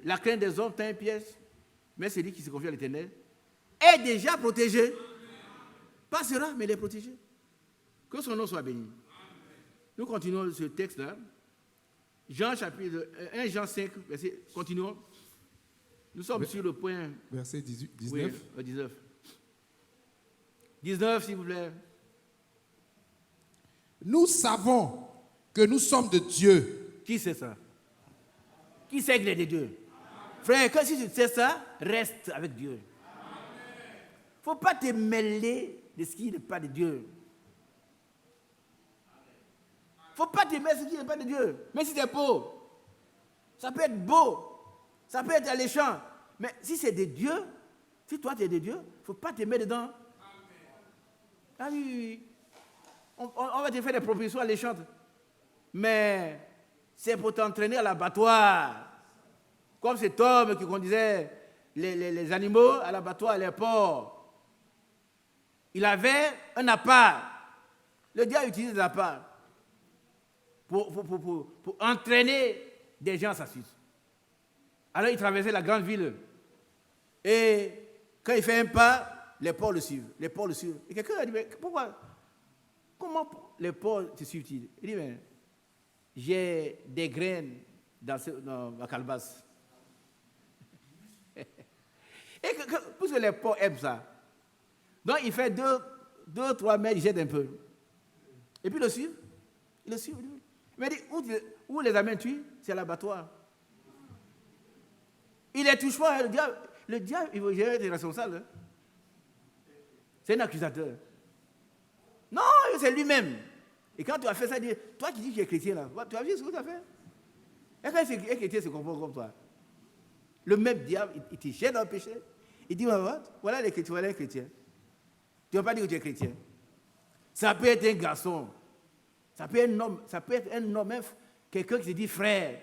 la crainte des hommes, t'as un piège. Mais celui qui se confie à l'Éternel est déjà protégé. Pas sera, mais il est protégé. Que son nom soit béni. Nous continuons ce texte-là. Jean chapitre 1, Jean 5, verset, continuons. Nous sommes sur le point. Verset 19. Oui, 19. 19, s'il vous plaît. Nous savons que nous sommes de Dieu. Qui sait ça? Qui sait qu'il est de Dieu? Frère, quand si tu sais ça, reste avec Dieu. Il ne faut pas te mêler de ce qui n'est pas de Dieu. Il ne faut pas te mêler de ce qui n'est pas de Dieu. Mais si c'est beau, ça peut être beau, ça peut être alléchant. Mais si c'est de Dieu, si toi tu es de Dieu, il ne faut pas te mettre dedans. Ah oui, oui, oui. On va te faire des propositions alléchantes. Mais c'est pour t'entraîner à l'abattoir. Comme cet homme qui conduisait les animaux à l'abattoir, à l'aéroport. Il avait un appart. Le diable utilise l'appart pour entraîner des gens à sa suite. Alors il traversait la grande ville. Et quand il fait un pas, les porcs le suivent. Les porcs le suivent. Et quelqu'un a dit, mais pourquoi? Comment les porcs te suivent-ils? Il dit, mais j'ai des graines dans ma calebasse. Et puisque les porcs aiment ça, donc il fait 2-3 mètres, il jette un peu. Et puis le suivre. Il le suit. Il m'a dit, où les amènes tu? C'est l'abattoir. Il les touche pas, le diable, il veut gérer tes responsables. Hein. C'est un accusateur. Non, c'est lui-même. Et quand tu as fait ça, il dit, toi qui dis que tu es chrétien là, tu as vu ce que tu as fait? Et quand un chrétien se comporte comme toi, le même diable, il te jette dans le péché. Il dit, voilà les chrétiens, voilà les chrétiens. Tu ne vas pas dire que tu es chrétien. Ça peut être un garçon, ça peut être un homme, quelqu'un qui se dit frère,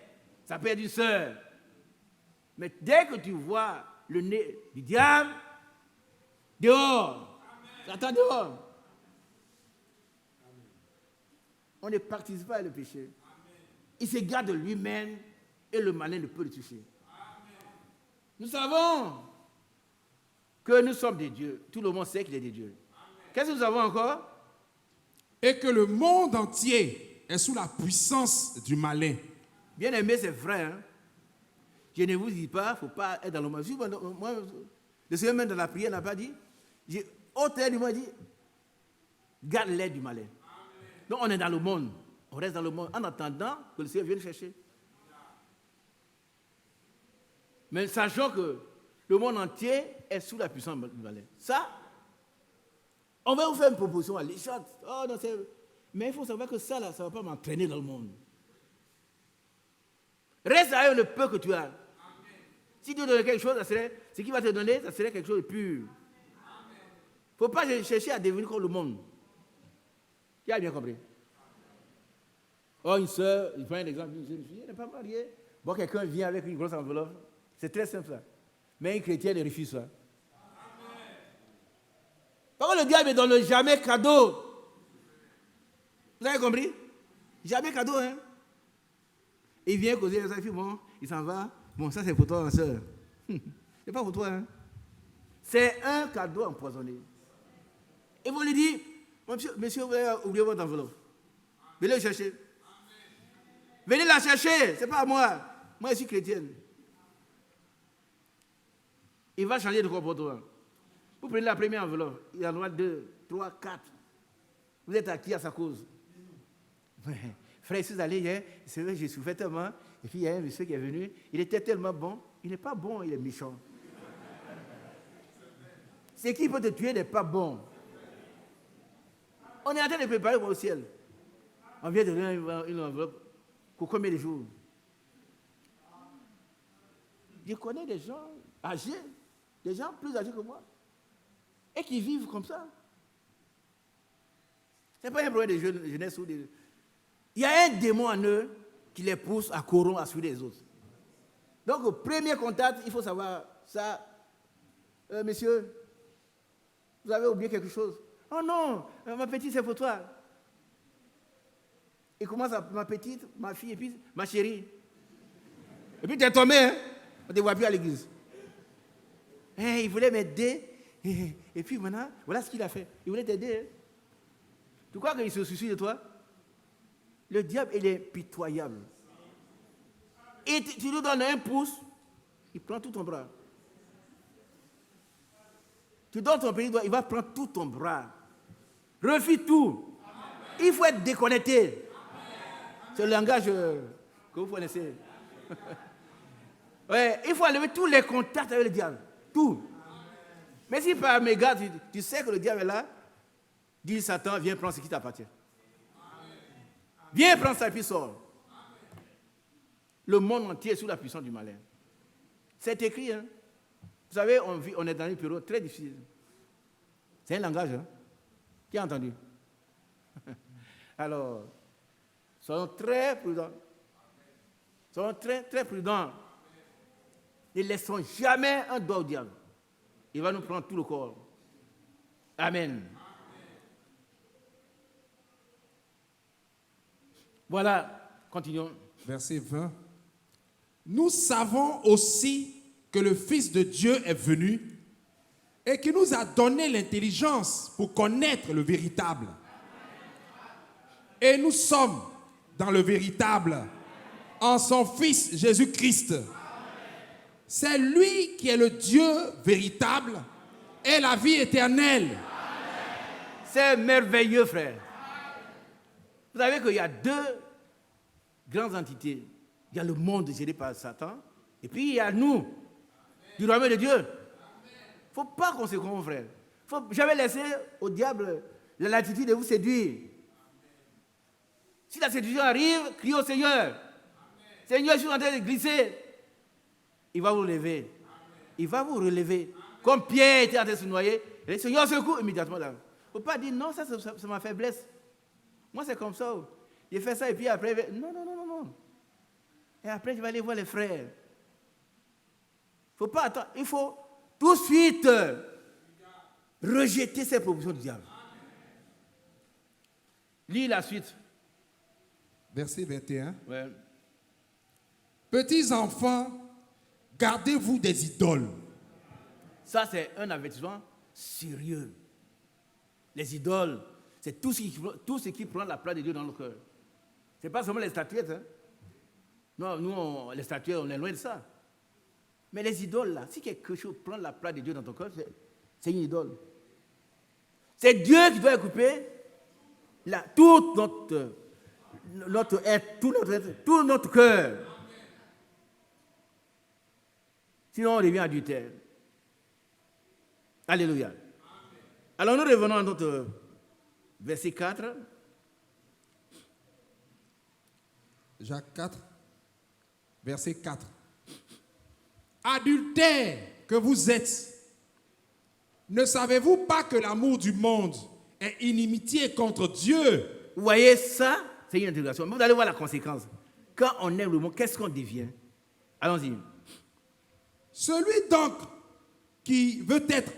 ça peut être une sœur. Mais dès que tu vois le nez du diable, dehors, Satan dehors. On ne participe pas au péché. Il se garde lui-même et le malin ne peut le toucher. Nous savons que nous sommes des dieux. Tout le monde sait qu'il est des dieux. Qu'est-ce que nous avons encore? Et que le monde entier est sous la puissance du malin. Bien aimé, c'est vrai. Hein? Je ne vous dis pas, il ne faut pas être dans le mal. Moi, le Seigneur même dans la prière n'a pas dit. Au terme du monde, il dit, garde l'aide du malin. Donc on est dans le monde. On reste dans le monde en attendant que le Seigneur vienne chercher. Mais sachant que le monde entier est sous la puissance du malin. Ça, on va vous faire une proposition alléchante. Oh, non, mais il faut savoir que ça, là, ça ne va pas m'entraîner dans le monde. Reste avec le peu que tu as. Amen. Si tu donnes quelque chose, ce qu'il va te donner, ça serait quelque chose de pur. Il ne faut pas chercher à devenir comme le monde. Qui a bien compris? Oh, une soeur, il prend un exemple d'une jeune fille, elle n'est pas mariée. Bon, quelqu'un vient avec une grosse enveloppe. C'est très simple ça. Mais une chrétienne, elle refuse ça. Parce que le diable ne donne jamais cadeau. Vous avez compris? Jamais cadeau, hein? Il vient causer avec sa fille, bon, il s'en va. Bon, ça c'est pour toi, ma soeur. C'est pas pour toi, hein? C'est un cadeau empoisonné. Et vous lui dites, monsieur, vous avez oublié votre enveloppe. Venez le chercher. Venez la chercher, c'est pas à moi. Moi, je suis chrétienne. Il va changer de comportement. Vous prenez la première enveloppe, il en aura 2, 3, 4. Vous êtes acquis à sa cause. Frère, si vous allez hier, c'est vrai que j'ai souffert tellement. Et puis il y a un monsieur qui est venu, il était tellement bon. Il n'est pas bon, il est méchant. Ce qui peut te tuer n'est pas bon. On est en train de préparer pour le ciel. On vient de donner une enveloppe. Pour combien de jours? Je connais des gens âgés, des gens plus âgés que moi, et qui vivent comme ça. Ce n'est pas un problème de jeunesse ou de... Il y a un démon en eux qui les pousse à corrompre, à suivre les autres. Donc, au premier contact, il faut savoir ça. Monsieur, vous avez oublié quelque chose? Oh non, ma petite, c'est pour toi. Il commence à ma petite, ma fille, et puis ma chérie. Et puis tu es tombé, hein? On ne te voit plus à l'église. Il voulait m'aider. Et puis maintenant, voilà ce qu'il a fait. Il voulait t'aider. Hein? Tu crois qu'il se soucie de toi? Le diable, il est pitoyable. Et tu lui donnes un pouce, il prend tout ton bras. Tu donnes ton petit doigt, il va prendre tout ton bras. Refuse tout. Amen. Il faut être déconnecté. Amen. C'est le langage que vous connaissez. Ouais, il faut enlever tous les contacts avec le diable. Tout. Amen. Mais si par méga, tu sais que le diable est là, dis Satan, viens prendre ce qui t'appartient. Viens prendre ça et puis sors. Le monde entier est sous la puissance du malin. C'est écrit, hein. Vous savez, on est dans une période très difficile. C'est un langage, hein. Qui a entendu? Alors, soyons très prudents. Soyons très, très prudents. Ne laissons jamais un doigt au diable. Il va nous prendre tout le corps. Amen. Voilà, continuons. Verset 20. Nous savons aussi que le Fils de Dieu est venu et qu'il nous a donné l'intelligence pour connaître le véritable. Et nous sommes dans le véritable, en son Fils Jésus-Christ. C'est lui qui est le Dieu véritable et la vie éternelle. C'est merveilleux, frère. Vous Vous savez qu'il y a deux grandes entités. Il y a le monde géré par Satan, et puis il y a nous, du royaume de Dieu. Il ne faut pas qu'on se confond, frère. Il ne faut jamais laisser au diable la latitude de vous séduire. Si la séduction arrive, criez au Seigneur. Seigneur, je suis en train de glisser. Il va vous relever. Il va vous relever. Comme Pierre était en train de se noyer, le Seigneur secoue immédiatement là. Il ne faut pas dire non, ça c'est ma faiblesse. Moi c'est comme ça. J'ai fait ça et puis après, non. Et après je vais aller voir les frères. Il ne faut pas attendre. Il faut tout de suite rejeter ces propositions du diable. Lis la suite. Verset 21. Ouais. Petits enfants, gardez-vous des idoles. Ça, c'est un avertissement sérieux. Les idoles, c'est tout ce qui prend la place de Dieu dans le cœur. Ce n'est pas seulement les statuettes. Hein. Non, nous, les statuettes, on est loin de ça. Mais les idoles, là, si quelque chose prend la place de Dieu dans ton cœur, c'est une idole. C'est Dieu qui doit occuper tout notre être, tout notre cœur. Sinon, on devient adultère. Alléluia. Alors, nous revenons à notre verset 4. Jacques 4, verset 4. Adultères que vous êtes, ne savez-vous pas que l'amour du monde est inimitié contre Dieu? Vous voyez, ça, c'est une intégration. Mais vous allez voir la conséquence. Quand on aime le monde, qu'est-ce qu'on devient? Allons-y. Celui donc qui veut être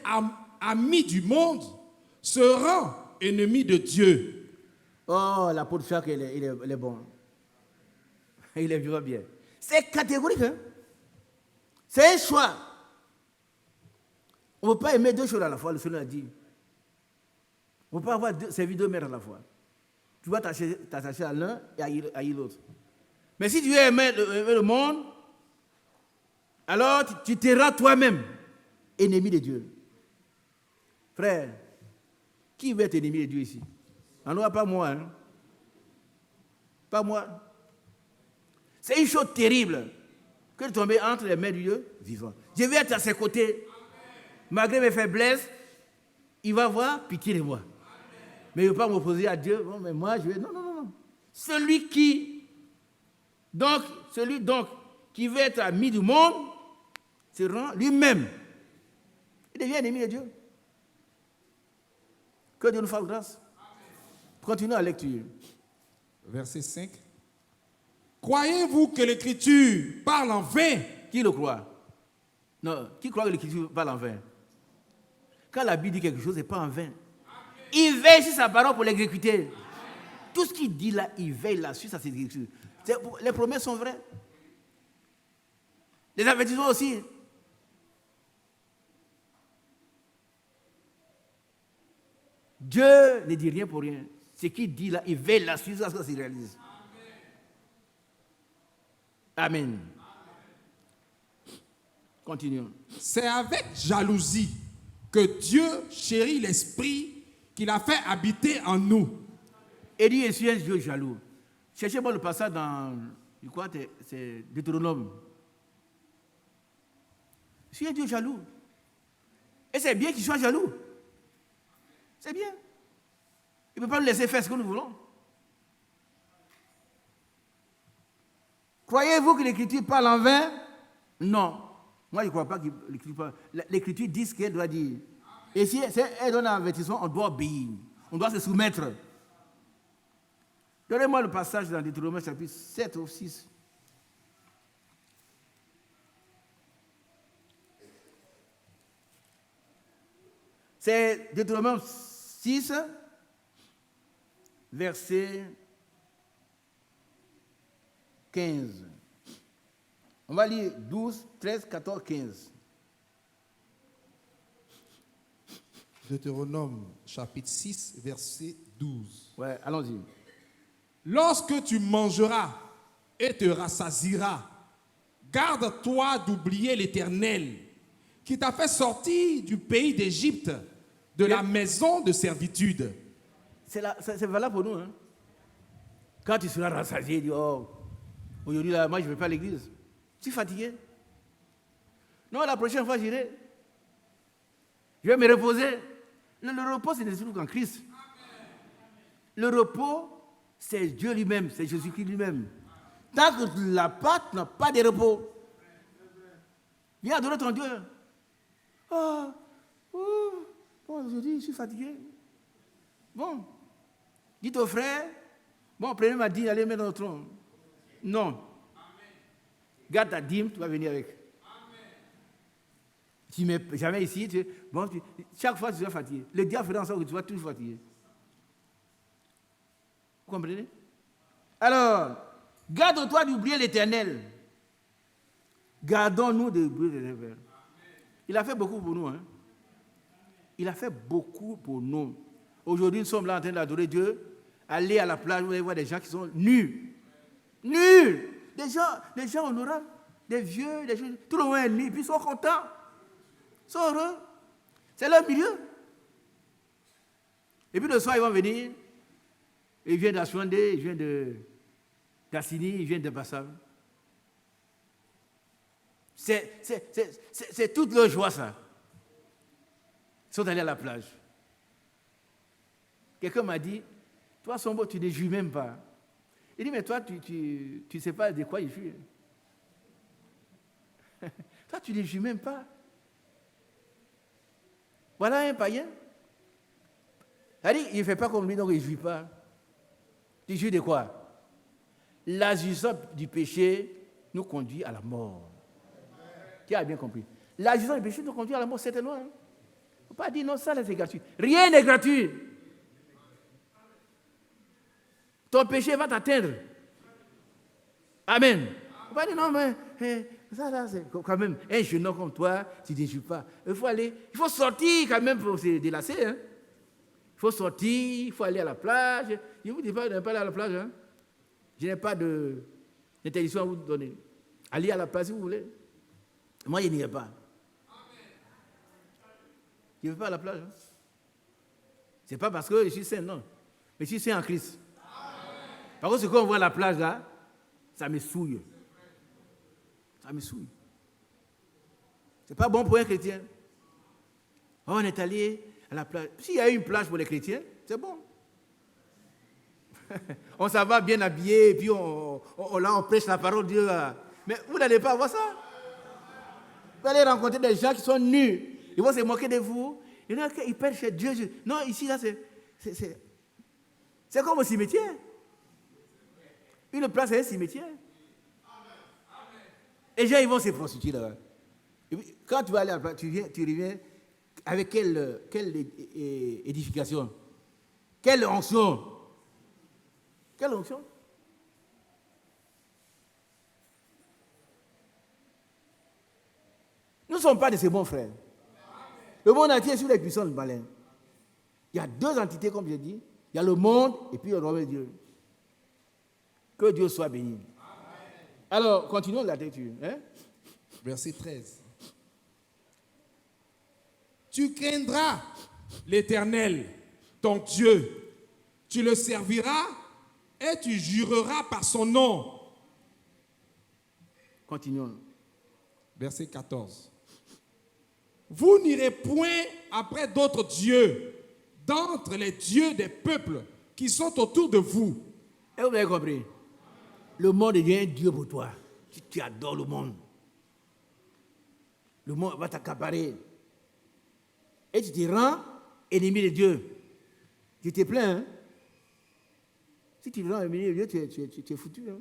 ami du monde se rend ennemi de Dieu. Oh, l'apôtre Jacques, il est bon. Il est vraiment bien. C'est catégorique, hein? C'est un choix. On ne peut pas aimer deux choses à la fois, le Seigneur a dit. On ne peut pas servir deux maîtres à la fois. Tu vas t'attacher à l'un et haïr l'autre. Mais si tu veux aimer le monde, alors tu te rends toi-même ennemi de Dieu. Frère, qui veut être ennemi de Dieu ici? En tout cas, pas moi. Hein? Pas moi. C'est une chose terrible que de tomber entre les mains du Dieu vivant. Je vais être à ses côtés. Malgré mes faiblesses, il va avoir pitié de moi. Mais il ne veut pas m'opposer à Dieu. Bon, mais moi, je vais... Non. Celui qui veut être ami du monde, se rend lui-même. Il devient ennemi de Dieu. Que Dieu nous fasse grâce. Continuons la lecture. Verset 5. Croyez-vous que l'Écriture parle en vain? Qui le croit? Non, qui croit que l'Écriture parle en vain? Quand la Bible dit quelque chose, ce n'est pas en vain. Il veille sur sa parole pour l'exécuter. Tout ce qu'il dit là, il veille là-dessus, ça c'est l'Écriture. Les promesses sont vraies. Les avertissements aussi. Dieu ne dit rien pour rien. Ce qu'il dit là, il veille là-dessus, ça se réalise. Amen. Continuons. C'est avec jalousie que Dieu chérit l'esprit qu'il a fait habiter en nous. Et Dieu est un Dieu jaloux. Cherchez-moi le passage dans, je crois que c'est Deutéronome. Je suis un Dieu jaloux. Et c'est bien qu'il soit jaloux. C'est bien. Il ne peut pas nous laisser faire ce que nous voulons. Croyez-vous que l'Écriture parle en vain? Non. Moi, je ne crois pas que l'Écriture parle. L'Écriture dit ce qu'elle doit dire. Et si elle donne un avertissement, on doit obéir. On doit se soumettre. Donnez-moi le passage dans Deutéronome chapitre 7 ou 6. C'est Deutéronome 6, verset 15. On va lire 12, 13, 14, 15. Deutéronome chapitre 6, verset 12. Ouais, allons-y. Lorsque tu mangeras et te rassasieras, garde-toi d'oublier l'Éternel, qui t'a fait sortir du pays d'Égypte, de la maison de servitude. C'est valable pour nous. Hein? Quand tu seras rassasié, tu dis, oh, aujourd'hui, là, moi, je ne vais pas à l'église. Je suis fatigué. Non, la prochaine fois, j'irai. Je vais me reposer. Le repos, c'est n'est qu'en Christ. Le repos, c'est Dieu lui-même, c'est Jésus-Christ lui-même. Tant que tu ne l'as pas, tu n'as pas de repos. Viens adorer ton Dieu. Bon, aujourd'hui, je suis fatigué. Bon, dites aux frères, bon, prenez ma dîme, allez mettre dans le trône. Non. Garde ta dîme, tu vas venir avec. Tu ne mets jamais ici, chaque fois tu seras fatigué. Le diable fera en sorte que tu sois toujours fatigué. Vous comprenez? Alors, garde-toi d'oublier l'Éternel. Gardons-nous d'oublier l'Éternel. Il a fait beaucoup pour nous. Hein? Il a fait beaucoup pour nous. Aujourd'hui, nous sommes là en train d'adorer Dieu. Allez à la plage, vous allez voir des gens qui sont nus. Nus! Des gens honorables, des vieux, des jeunes. Tout le monde est nu, puis ils sont contents. Ils sont heureux. C'est leur milieu. Et puis le soir, ils vont venir. Ils viennent d'Achouandé, ils viennent d'Assini, ils viennent de Bassam. C'est toute leur joie, ça. Ils sont allés à la plage. Quelqu'un m'a dit, toi, Sombo, tu ne jouis même pas. Il dit, mais toi, tu ne sais pas de quoi il fuit. Toi, tu ne jouis même pas. Voilà un païen. Il ne fait pas comme lui, donc il ne jouit pas. Tu jouis de quoi? L'agissement du péché nous conduit à la mort. Qui a bien compris? L'agissement du péché nous conduit à la mort, certainement. Il ne faut pas dire non, ça, c'est gratuit. Rien n'est gratuit. Ton péché va t'atteindre. Amen. Il ne faut pas dire non, mais ça, c'est quand même un jeune homme comme toi, tu ne jouis pas. Il faut sortir quand même pour se délasser. Hein? Il faut sortir, il faut aller à la plage. Je ne vous dis pas de ne pas aller à la plage. Hein? Je n'ai pas d'interdiction à vous donner. Allez à la plage si vous voulez. Moi, je n'irai pas. Je ne vais pas à la plage. Hein? Ce n'est pas parce que je suis saint, non. Mais je suis saint en Christ. Par contre, ce qu'on voit à la plage, là, ça me souille. Ça me souille. Ce n'est pas bon pour un chrétien. On est allé à la plage. S'il y a une plage pour les chrétiens, c'est bon. On s'en va bien habillé, et puis on prêche la parole de Dieu. Mais vous n'allez pas voir ça. Vous allez rencontrer des gens qui sont nus. Ils vont se moquer de vous. Ils pêchent chez Dieu. Non, ici, là, c'est comme au cimetière. Une place, c'est un cimetière. Les gens, ils vont se prostituer là. Et puis, quand tu vas aller à la plage, tu reviens avec quelle édification? Quelle onction? Quelle onction? Nous ne sommes pas de ces bons frères. Le monde entier est sous les puissances de baleine. Il y a deux entités, comme je dis. Il y a le monde et puis le royaume de Dieu. Que Dieu soit béni. Alors, continuons la lecture. Hein? Verset 13. Tu craindras l'Éternel, ton Dieu. Tu le serviras et tu jureras par son nom. Continuons. Verset 14. Vous n'irez point après d'autres dieux, d'entre les dieux des peuples qui sont autour de vous. Et vous avez compris? Le monde devient un Dieu pour toi. Tu adores le monde. Le monde va t'accaparer. Et tu te rends ennemi de Dieu. Tu te plains. Hein? Si tu te rends ennemi de Dieu, tu es foutu. Hein?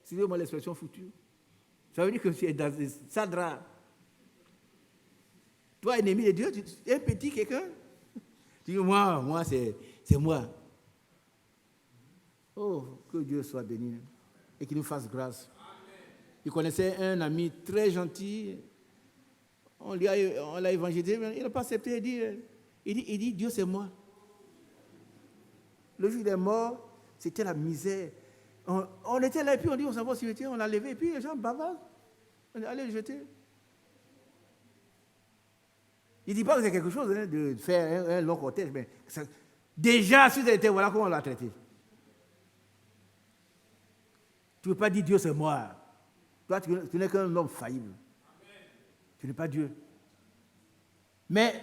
C'est vraiment l'expression foutu. Ça veut dire que tu es dans un sadra. Toi, ennemi de Dieu, tu es un petit quelqu'un. Tu dis, moi, c'est moi. Oh, que Dieu soit béni et qu'il nous fasse grâce. Il connaissait un ami très gentil. On l'a évangélisé, mais il n'a pas accepté. Il dit, Dieu, c'est moi. Le jour des morts, c'était la misère. On était là, et puis on dit, on s'en va au cimetière, on l'a levé, et puis les gens bavardent. On est allé le jeter. Il ne dit pas que c'est quelque chose hein, de faire un long cortège, mais déjà, si c'était, voilà comment on l'a traité. Tu ne peux pas dire Dieu c'est moi. Toi, tu n'es qu'un homme faillible. Tu n'es pas Dieu. Mais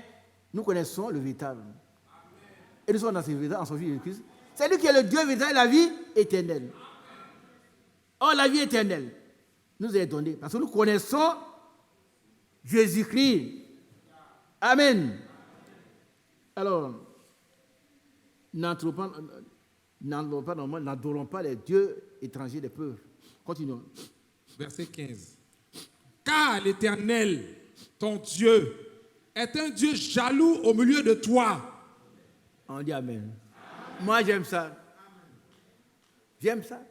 nous connaissons le véritable. Et nous sommes dans ce véritable, en son Fils Jésus-Christ. C'est lui qui est le Dieu véritable, la vie éternelle. Or, la vie éternelle nous est donnée parce que nous connaissons Jésus-Christ. Amen. Alors, n'adorons pas les dieux étrangers des peuples. Continuons. Verset 15. Car l'Éternel, ton Dieu, est un Dieu jaloux au milieu de toi. On dit Amen. Moi, j'aime ça. J'aime ça.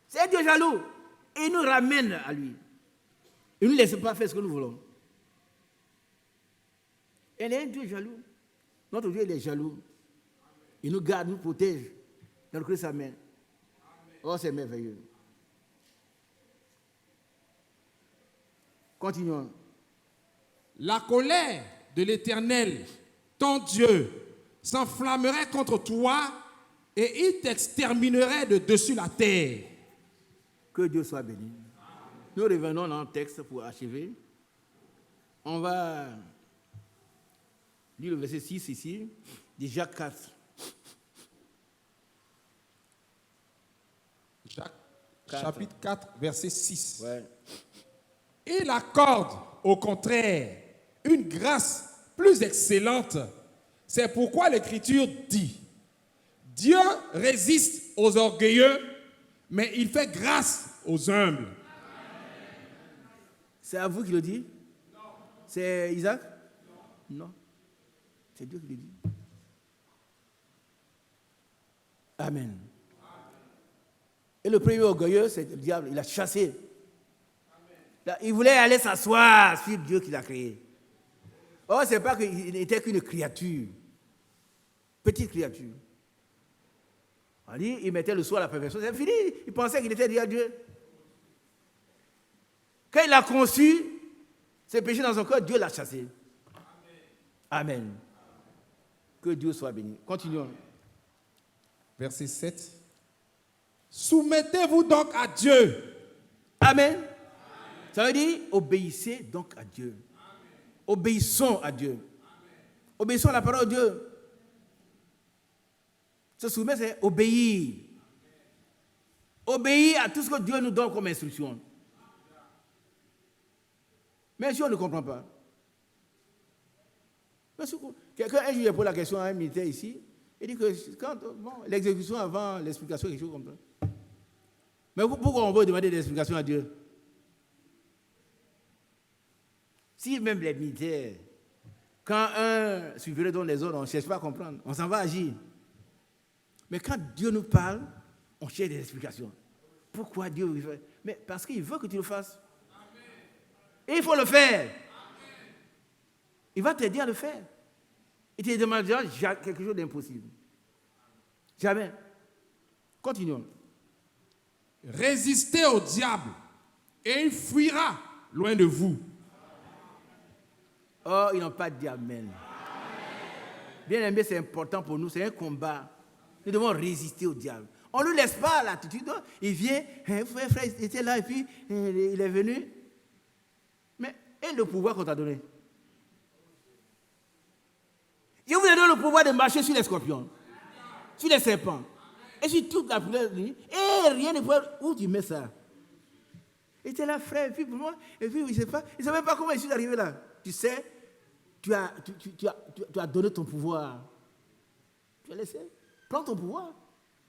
C'est un Dieu jaloux. Et il nous ramène à lui. Il ne nous laisse pas faire ce que nous voulons. Il est un Dieu jaloux. Notre Dieu, il est jaloux. Il nous garde, nous protège. Dans le Christ, sa main. Oh, c'est merveilleux. Continuons. La colère de l'Éternel, ton Dieu, s'enflammerait contre toi et il t'exterminerait de dessus la terre. Que Dieu soit béni. Nous revenons dans le texte pour achever. On va lire le verset 6 ici, de Jacques 4. Jacques, chapitre 4, verset 6. Ouais. Il accorde, au contraire, une grâce plus excellente. C'est pourquoi l'Écriture dit, Dieu résiste aux orgueilleux, mais il fait grâce aux humbles. C'est à vous qui le dit? Non. C'est Isaac? Non. C'est Dieu qui le dit. Amen. Et le premier orgueilleux, c'est le diable. Il a chassé. Là, il voulait aller s'asseoir sur Dieu qui l'a créé. Or, ce n'est pas qu'il n'était qu'une créature. Petite créature. On dit, il mettait le soin à la perfection. C'est fini. Il pensait qu'il était déjà Dieu. Quand il a conçu ses péchés dans son cœur, Dieu l'a chassé. Amen. Que Dieu soit béni. Continuons. Verset 7. Soumettez-vous donc à Dieu. Amen. Ça veut dire, obéissez donc à Dieu. Obéissons à Dieu. Obéissons à la parole de Dieu. Se soumettre, c'est obéir. Obéir à tout ce que Dieu nous donne comme instruction. Mais si on ne comprend pas. Quelqu'un, un jour, il pose la question à un militaire ici. Il dit que l'exécution avant l'explication, quelque chose comme ça. Mais pourquoi on veut demander des explications à Dieu? Si même les militaires, quand un supérieur donne les ordres, on ne cherche pas à comprendre, on s'en va agir. Mais quand Dieu nous parle, on cherche des explications. Pourquoi Dieu veut faire? Mais parce qu'il veut que tu le fasses. Et il faut le faire. Il va t'aider à le faire. Il ne te demandera quelque chose d'impossible. Jamais. Continuons. Résistez au diable et il fuira loin de vous. Oh, ils n'ont pas dit Amen. Bien aimé, c'est important pour nous, c'est un combat. Nous devons résister au diable. On ne lui laisse pas l'attitude. Il vient, frère, il était là et puis il est venu. Mais et le pouvoir qu'on t'a donné? Je vous ai donné le pouvoir de marcher sur les scorpions, sur les serpents, et sur toute la planète. Et rien ne peut. Où tu mets ça? Il était là, frère, et puis pour moi, et puis il ne sait même pas comment je suis arrivé là. Tu sais, tu as donné ton pouvoir. Tu as laissé. Prends ton pouvoir.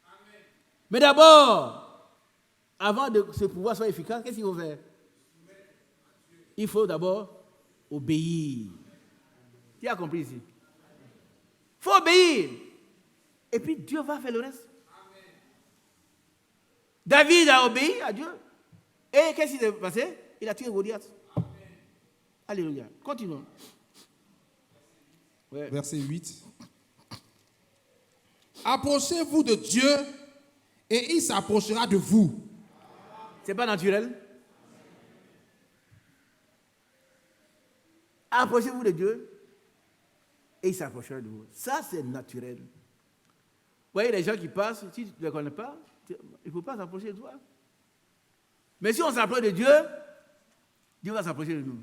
Amen. Mais d'abord, avant que ce pouvoir soit efficace, qu'est-ce qu'il faut faire? Il faut d'abord obéir. Tu as compris ici? Il faut obéir. Et puis Dieu va faire le reste. Amen. David a obéi à Dieu. Et qu'est-ce qui s'est passé? Il a tué Goliath. Amen. Alléluia. Continuons. Ouais. Verset 8. Approchez-vous de Dieu et il s'approchera de vous. C'est pas naturel? Approchez-vous de Dieu et il s'approchera de vous. Ça, c'est naturel. Vous voyez les gens qui passent, si tu ne les connais pas, il ne faut pas s'approcher de toi. Mais si on s'approche de Dieu, Dieu va s'approcher de nous.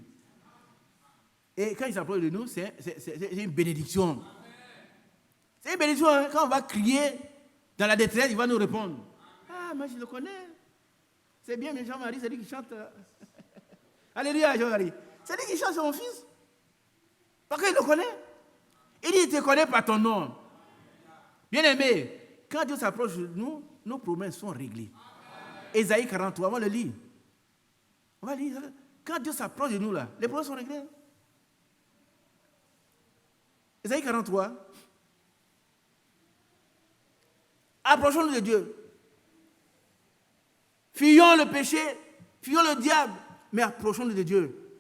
Et quand il s'approche de nous, c'est une bénédiction. C'est une bénédiction. Hein? Quand on va crier dans la détresse, il va nous répondre. Ah, moi je le connais. C'est bien, mais Jean-Marie, c'est lui qui chante. Alléluia, Jean-Marie. C'est lui qui chante, c'est mon fils. Parce qu'il le connaît. Il dit, il te connaît par ton nom. Bien-aimé, quand Dieu s'approche de nous, nos problèmes sont réglés. Ésaïe 43, on va le lire. On va lire. Quand Dieu s'approche de nous, là, les problèmes sont réglés. Ésaïe 43. Approchons-nous de Dieu. Fuyons le péché, fuyons le diable, mais approchons-nous de Dieu.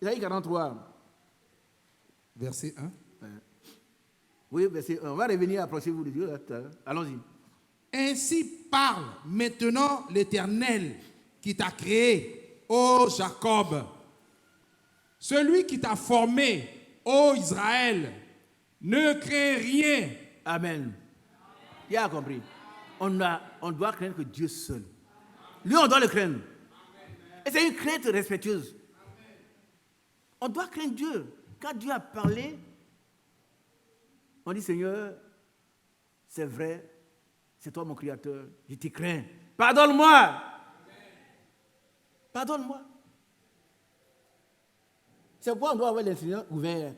Ésaïe 43. Verset 1. Oui, on va revenir, approchez-vous de Dieu. Allons-y. Ainsi parle maintenant l'Éternel qui t'a créé, ô Jacob. Celui qui t'a formé, ô Israël, ne crains rien. Amen. Il a compris. On doit craindre que Dieu seul. Lui, on doit le craindre. Et c'est une crainte respectueuse. On doit craindre Dieu. Quand Dieu a parlé, on dit, Seigneur, c'est vrai, c'est toi mon Créateur, je te crains. Pardonne-moi. Pardonne-moi. C'est pourquoi on doit avoir l'esprit ouvert.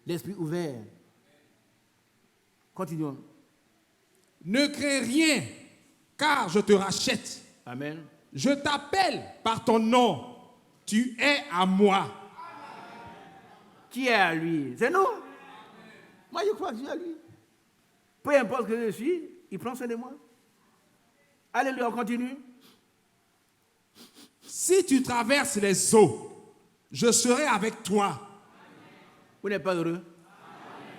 L'esprit ouvert. Continuons. Ne crains rien, car je te rachète. Amen. Je t'appelle par ton nom. Tu es à moi. Qui est à lui? C'est nous. Moi, je crois que je suis à lui. Peu importe ce que je suis, il prend soin de moi. Alléluia, on continue. Si tu traverses les eaux, je serai avec toi. Vous n'êtes pas heureux?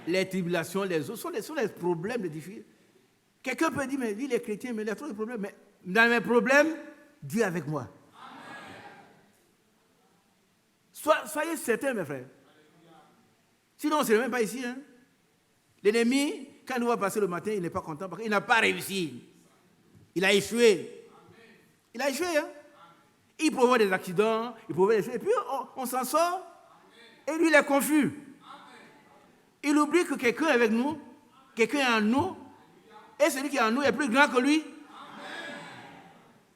Les tribulations, les eaux sont les problèmes, les difficultés. Quelqu'un peut dire, mais lui, il est chrétien, mais il a trop de problèmes. Mais dans mes problèmes, Dieu est avec moi. Soyez certains, mes frères. Sinon, on ne serait même pas ici. Hein? L'ennemi, quand il nous va passer le matin, il n'est pas content parce qu'il n'a pas réussi. Il a échoué. Il a échoué. Hein? Il provoque des accidents, il provoque des choses. Et puis, on s'en sort. Et lui, il est confus. Il oublie que quelqu'un est avec nous, quelqu'un est en nous. Et celui qui est en nous est plus grand que lui.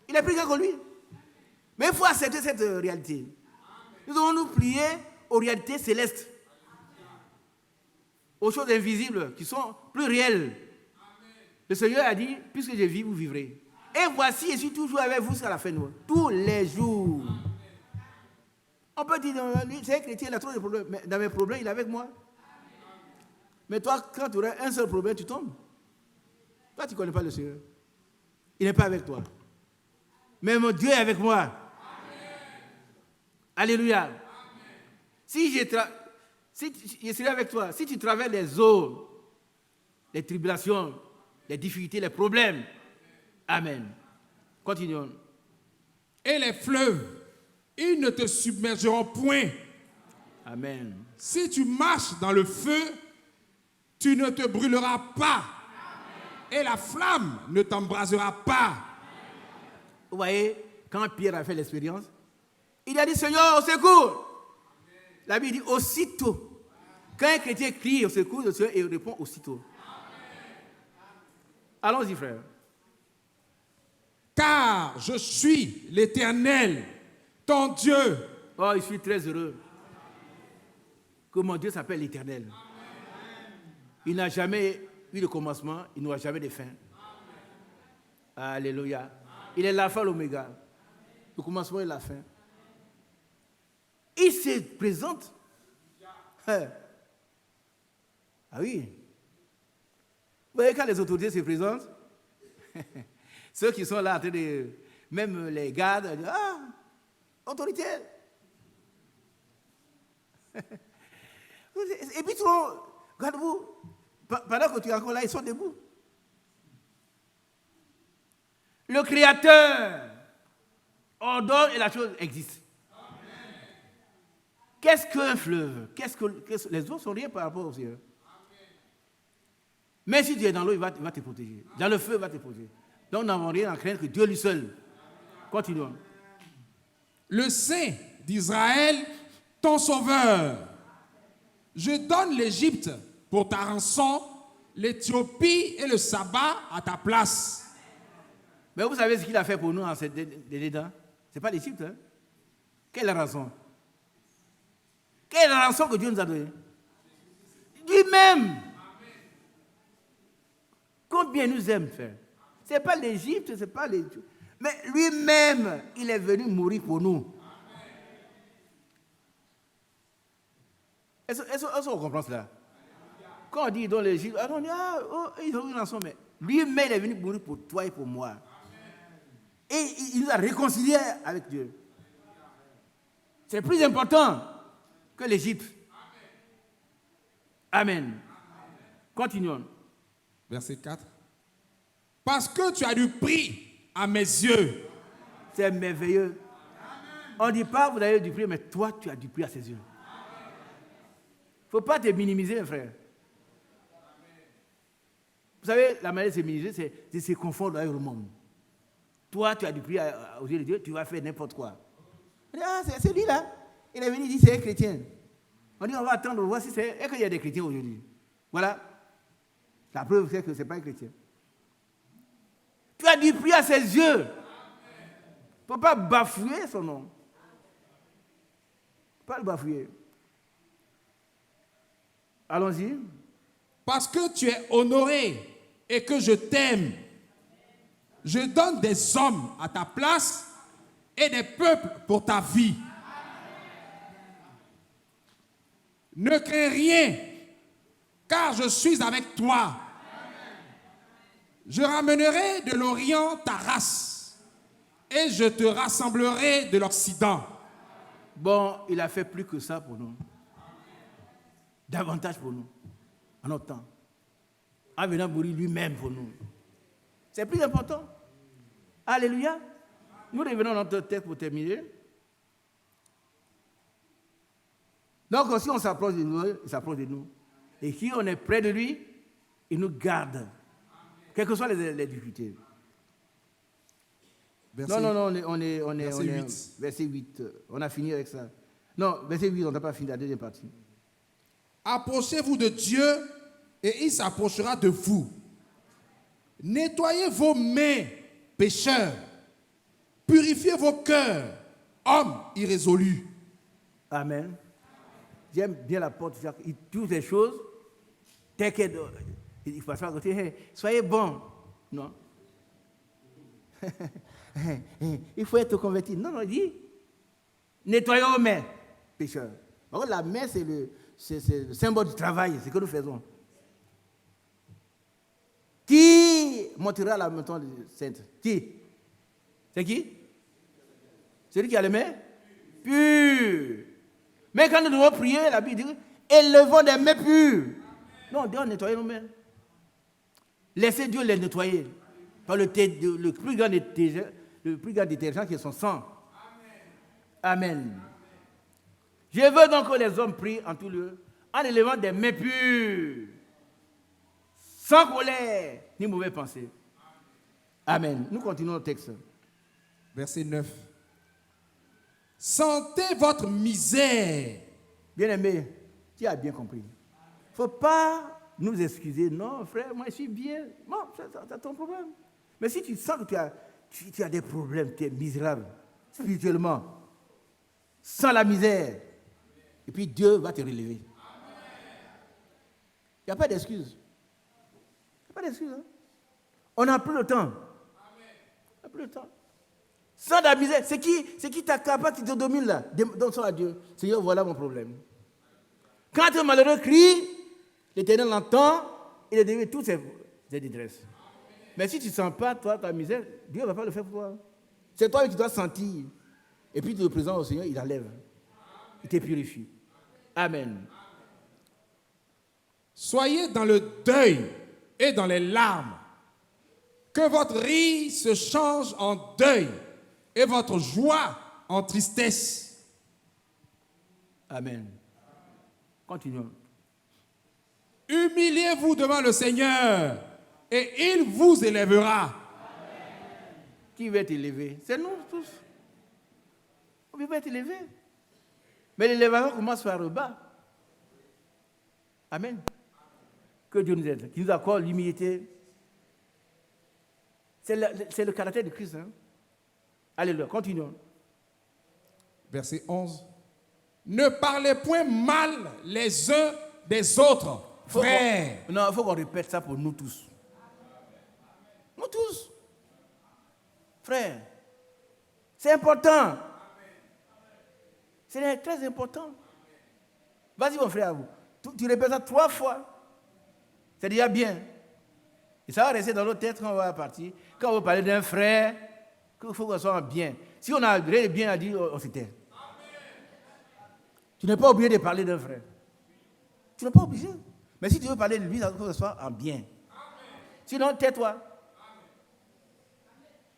Il est plus grand que lui. Mais il faut accepter cette réalité. Nous devons nous plier aux réalités célestes. Aux choses invisibles qui sont plus réelles. Le Seigneur a dit, puisque je vis, vous vivrez. Et voici, je suis toujours avec vous jusqu'à la fin de nous. Tous les jours. On peut dire, c'est un chrétien, il a trop de problèmes. Mais dans mes problèmes, il est avec moi. Mais toi, quand tu auras un seul problème, tu tombes. Toi, tu ne connais pas le Seigneur. Il n'est pas avec toi. Mais mon Dieu est avec moi. Amen. Alléluia. Amen. Si je serai avec toi, si tu traverses les eaux, les tribulations, les difficultés, les problèmes, amen. Continuons. Et les fleuves, ils ne te submergeront point. Amen. Si tu marches dans le feu, tu ne te brûleras pas. Et la flamme ne t'embrasera pas. Vous voyez, quand Pierre a fait l'expérience, il a dit, Seigneur, au secours. La Bible dit, aussitôt. Quand un chrétien crie au secours, le Seigneur il répond aussitôt. Allons-y, frère. Car je suis l'Éternel, ton Dieu. Oh, je suis très heureux que mon Dieu s'appelle l'Éternel. Il n'a jamais eu de commencement, il n'aura jamais de fin. Alléluia. Il est l'alpha et l'oméga. Le commencement et la fin. Il se présente. Ah oui. Vous voyez, quand les autorités se présentent, ceux qui sont là, même les gardes, disent, ah, autorité. Et puis, regarde-vous, pendant que tu es encore là, ils sont debout. Le Créateur ordonne et la chose existe. Qu'est-ce qu'un fleuve? Les eaux ne sont rien par rapport au Seigneur. Mais si tu es dans l'eau, il va te protéger. Dans le feu, il va te protéger. Donc, nous n'avons rien à craindre que Dieu lui seul. Continuons. Le Saint d'Israël, ton sauveur. Je donne l'Égypte pour ta rançon, l'Éthiopie et le sabbat à ta place. Mais vous savez ce qu'il a fait pour nous en ces dedans? Ce n'est pas l'Égypte. Hein? Quelle rançon? Quelle rançon que Dieu nous a donnée? Lui-même. Combien il nous aime, frère? Ce n'est pas l'Égypte, ce n'est pas l'Égypte. Mais lui-même, il est venu mourir pour nous. Est-ce qu'on comprend cela? Quand on dit dans l'Égypte, on dit, ils ont une rançon, mais lui-même, il est venu mourir pour toi et pour moi. Et il nous a réconciliés avec Dieu. C'est plus important que l'Égypte. Amen. Continuons. Verset 4. Parce que tu as du prix à mes yeux. C'est merveilleux. On ne dit pas vous avez du prix, mais toi, tu as du prix à ses yeux. Il ne faut pas te minimiser, mes frères. Vous savez, la manière de se minimiser, c'est de se confondre avec le monde. Toi, tu as du prix aux yeux de Dieu, tu vas faire n'importe quoi. On dit, c'est lui là. Il est venu, il dit, c'est un chrétien. On dit, on va attendre, voir si c'est... Est-ce qu'il y a des chrétiens aujourd'hui? Voilà. La preuve, c'est que ce n'est pas un chrétien. Tu as du prix à ses yeux. Il ne faut pas bafouer son nom. Pas le bafouer. Allons-y. Parce que tu es honoré et que je t'aime. Je donne des hommes à ta place et des peuples pour ta vie. Ne crains rien, car je suis avec toi. Je ramènerai de l'Orient ta race et je te rassemblerai de l'Occident. Bon, il a fait plus que ça pour nous. Davantage pour nous, en notre temps. En venant mourir lui-même pour nous. C'est plus important. Alléluia. Nous revenons à notre texte pour terminer. Donc, si on s'approche de nous, il s'approche de nous. Et si on est près de lui, il nous garde. Quelles que soient les difficultés. Verset, Non, on est verset 8. Verset 8. On a fini avec ça. Non, verset 8, on n'a pas fini la deuxième partie. Approchez-vous de Dieu et il s'approchera de vous. Nettoyez vos mains, pécheurs. Purifiez vos cœurs, hommes irrésolus. Amen. J'aime bien la porte. Il touche les choses. Tel qu'elle. Il ne faut pas dire, hey, soyez bons. Non. Il faut être converti. Non, il dit, nettoyez vos mains, pécheurs. Alors, la main, c'est le symbole du travail, c'est ce que nous faisons. Qui montera la main sainte? Qui? C'est qui? Celui qui a les mains pures. Mais quand nous devons prier, la Bible dit, élevons des mains pures. Non, Dieu nettoie nos mains. Laissez Dieu les nettoyer par le plus grand détergent qui est son sang. Amen. Je veux donc que les hommes prient en tout lieu en élevant des mains pures, sans colère ni mauvaise pensée. Amen. Nous continuons le texte. Verset 9. Sentez votre misère. Bien-aimé, tu as bien compris. Il ne faut pas nous excuser. Non, frère, moi je suis bien. Bon, c'est ton problème. Mais si tu sens que tu as des problèmes, tu es misérable, spirituellement, sans la misère, et puis Dieu va te relever. Il n'y a pas d'excuse. Il n'y a pas d'excuse. Hein? On n'a plus le temps. On n'a plus le temps. Sans la misère, c'est qui ta capable qui te domine là? Donne ça à Dieu. Seigneur, voilà mon problème. Quand un malheureux crie, l'Éternel l'entend, il est devenu toutes ses détresses. Mais si tu ne sens pas, toi, ta misère, Dieu ne va pas le faire pour toi. C'est toi qui dois sentir. Et puis tu le présentes au Seigneur, il enlève. Il te purifie. Amen. Soyez dans le deuil et dans les larmes. Que votre rire se change en deuil et votre joie en tristesse. Amen. Continuons. Humiliez-vous devant le Seigneur et il vous élèvera. Qui veut être élevé? C'est nous tous. On veut être élevé. Mais l'élévation commence par le bas. Amen. Que Dieu nous aide, qu'il nous accorde l'humilité. C'est le caractère de Christ. Hein? Alléluia, continuons. Verset 11. Ne parlez point mal les uns des autres, frères. Non, il faut qu'on répète ça pour nous tous. Nous tous. Frères. C'est important. C'est très important. Vas-y, mon frère, vous. Tu répètes ça 3 fois. C'est déjà bien. Et ça va rester dans notre tête quand on va partir. Quand on va parler d'un frère, il faut qu'on soit bien. Si on a rien de bien à dire, on se tait. Tu n'es pas obligé de parler d'un frère. Tu n'es pas obligé. Mais si tu veux parler de lui, il faut que ce soit en bien. Sinon, tais-toi.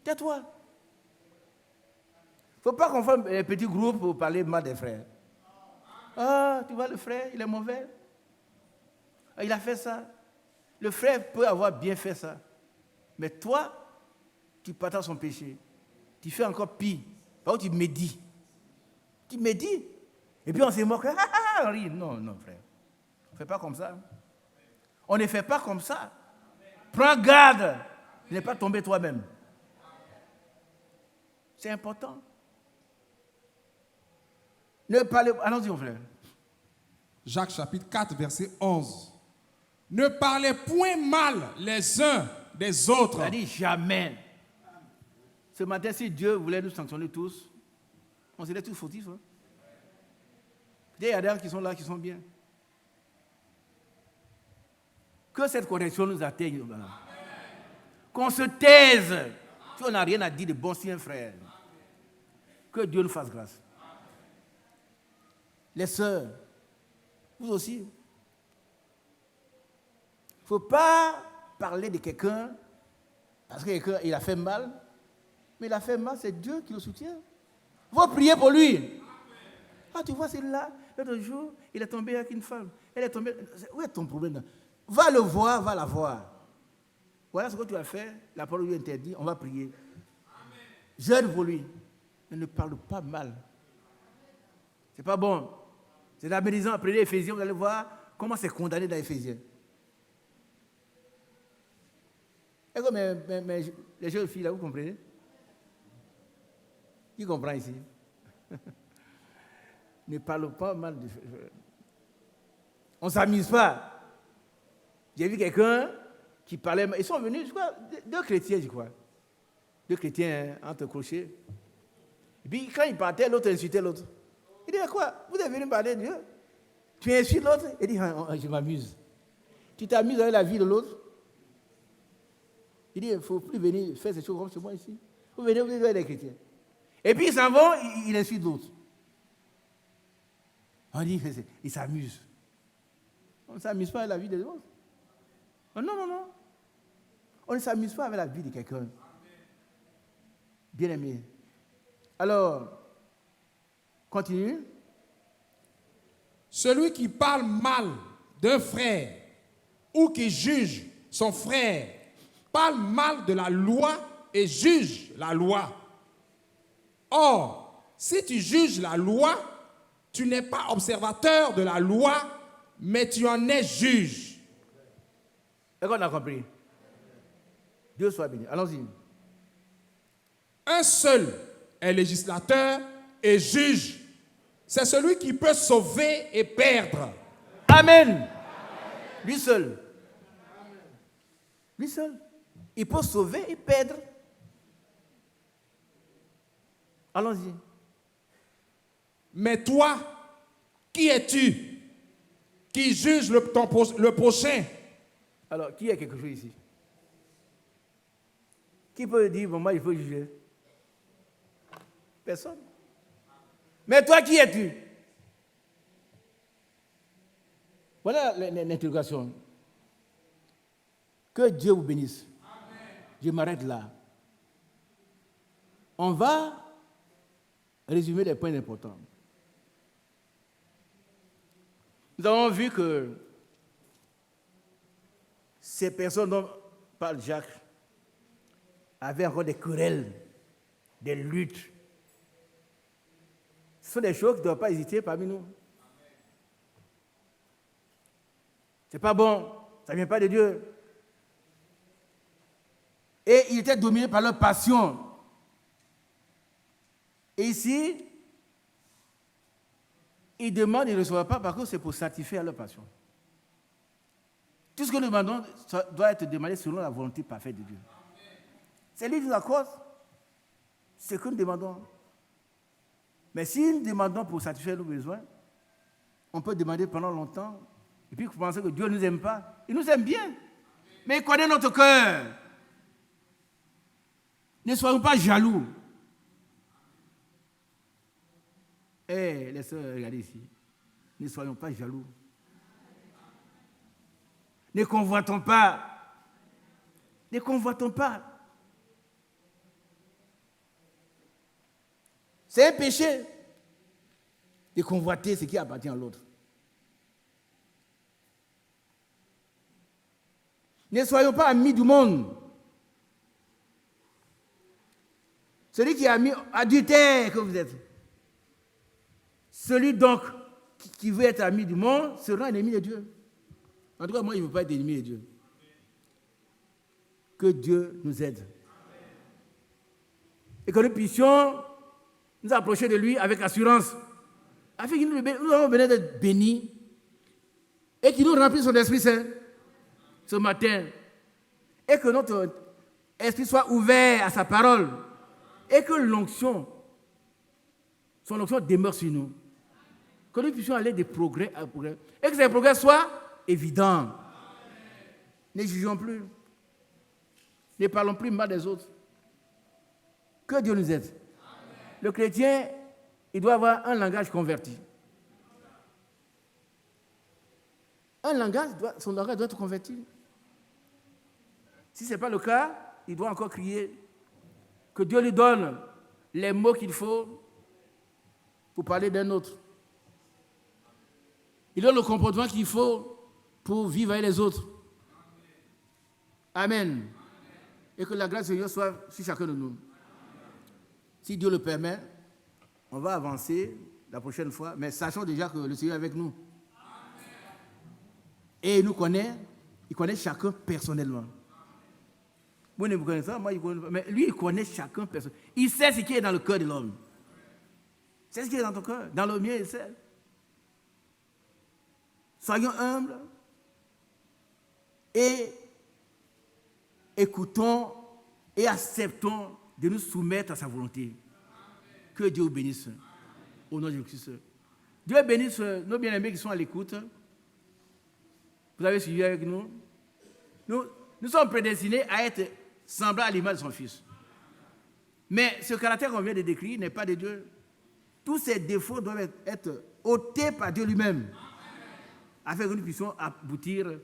Tais-toi. Il ne faut pas qu'on fasse un petit groupe pour parler mal des frères. Ah, tu vois le frère, il est mauvais. Ah, il a fait ça. Le frère peut avoir bien fait ça. Mais toi, tu partages son péché. Tu fais encore pire. Par contre, tu médis. Tu médis. Et puis on se moque. On rit. Non, non, frère. On ne fait pas comme ça. On ne fait pas comme ça. Prends garde de ne pas tomber toi-même. C'est important. Ne parlez pas. Allons-y, mon frère. Jacques chapitre 4, verset 11. Ne parlez point mal les uns des autres. Ça dit jamais. Ce matin, si Dieu voulait nous sanctionner tous, on serait tous fautifs. Hein? Il y a des gens qui sont là, qui sont bien. Que cette correction nous atteigne. Qu'on se taise. Si on n'a rien à dire de bon si un frère. Que Dieu nous fasse grâce. Les sœurs, vous aussi. Il ne faut pas parler de quelqu'un parce que quelqu'un il a fait mal. Mais il a fait mal, c'est Dieu qui le soutient. Il faut prier pour lui. Ah, tu vois, c'est là, l'autre jour, il est tombé avec une femme. Elle est tombée. Où est ton problème là? Va le voir, va la voir. Voilà ce que tu as fait. La parole lui interdit, on va prier. Jeûne pour lui. Mais ne parle pas mal. C'est pas bon. C'est dans Bénison, après les Éphésiens, vous allez voir comment c'est condamné dans Éphésiens. Et comme les jeunes filles là, vous comprenez? Qui comprend ici? Ne parle pas mal de... On ne s'amuse pas. J'ai vu quelqu'un qui parlait... Ils sont venus, je crois, 2 chrétiens, je crois. 2 chrétiens entre crochets. Et puis, quand ils partaient, l'autre insultait l'autre. Il dit, quoi? Vous êtes venu parler de Dieu? Tu insultes l'autre? Il dit, je m'amuse. Tu t'amuses avec la vie de l'autre? Il dit, il ne faut plus venir faire ces choses comme chez moi ici. Vous venez, vous êtes des chrétiens. Et puis, ils s'en vont, ils insultent l'autre. On dit, ils s'amusent. On ne s'amuse pas avec la vie des autres. Non, non, non. On ne s'amuse pas avec la vie de quelqu'un. Bien aimé. Alors, continue. Celui qui parle mal d'un frère ou qui juge son frère parle mal de la loi et juge la loi. Or, si tu juges la loi, tu n'es pas observateur de la loi, mais tu en es juge. Est-ce qu'on a compris? Dieu soit béni. Allons-y. Un seul est législateur et juge. C'est celui qui peut sauver et perdre. Amen. Lui seul. Lui seul. Il peut sauver et perdre. Allons-y. Mais toi, qui es-tu qui juge le prochain? Alors, qui a quelque chose ici? Qui peut dire, bon, moi, il faut juger? Personne. Mais toi, qui es-tu? Voilà l'interrogation. Que Dieu vous bénisse. Amen. Je m'arrête là. On va résumer les points importants. Nous avons vu que ces personnes dont parle Jacques avaient encore des querelles des luttes. Ce sont des choses qui ne doivent pas hésiter parmi nous. Ce n'est pas bon, ça ne vient pas de Dieu. Et ils étaient dominés par leur passion. Et ici, ils demandent, ils ne reçoivent pas parce que c'est pour satisfaire leur passion. Tout ce que nous demandons ça doit être demandé selon la volonté parfaite de Dieu. C'est lui qui nous accorde ce que nous demandons. Mais si nous demandons pour satisfaire nos besoins, on peut demander pendant longtemps, et puis penser que Dieu ne nous aime pas. Il nous aime bien, mais il connaît notre cœur. Ne soyons pas jaloux. Les sœurs, regardez ici. Ne soyons pas jaloux. Ne convoitons pas. Ne convoitons pas. C'est un péché de convoiter ce qui appartient à l'autre. Ne soyons pas amis du monde. Celui qui est ami adultère que vous êtes. Celui donc qui veut être ami du monde sera un ennemi de Dieu. En tout cas, moi, je ne veux pas être ennemi de Dieu. Que Dieu nous aide. Et que nous puissions nous approcher de lui avec assurance. Afin que nous allons venir d'être bénis et qu'il nous remplisse son Esprit Saint ce matin. Et que notre esprit soit ouvert à sa parole. Et que l'onction, son onction demeure sur nous. Que nous puissions aller de progrès à progrès. Et que ces progrès soient évidents. Ne jugeons plus. Ne parlons plus mal des autres. Que Dieu nous aide. Le chrétien, il doit avoir un langage converti. Son langage doit être converti. Si ce n'est pas le cas, il doit encore crier que Dieu lui donne les mots qu'il faut pour parler d'un autre. Il donne le comportement qu'il faut pour vivre avec les autres. Amen. Et que la grâce de Dieu soit sur chacun de nous. Si Dieu le permet, on va avancer la prochaine fois, mais sachons déjà que le Seigneur est avec nous. Et il nous connaît, il connaît chacun personnellement. Vous ne vous connaissez pas, moi je ne connais pas, mais lui il connaît chacun personnellement. Il sait ce qui est dans le cœur de l'homme. C'est ce qui est dans ton cœur, dans le mien il sait. Soyons humbles et écoutons et acceptons de nous soumettre à sa volonté. Que Dieu vous bénisse. Au nom de Jésus-Christ. Dieu bénisse nos bien-aimés qui sont à l'écoute. Vous avez suivi avec nous. Nous sommes prédestinés à être semblables à l'image de son Fils. Mais ce caractère qu'on vient de décrire n'est pas de Dieu. Tous ces défauts doivent être ôtés par Dieu lui-même. Afin que nous puissions aboutir,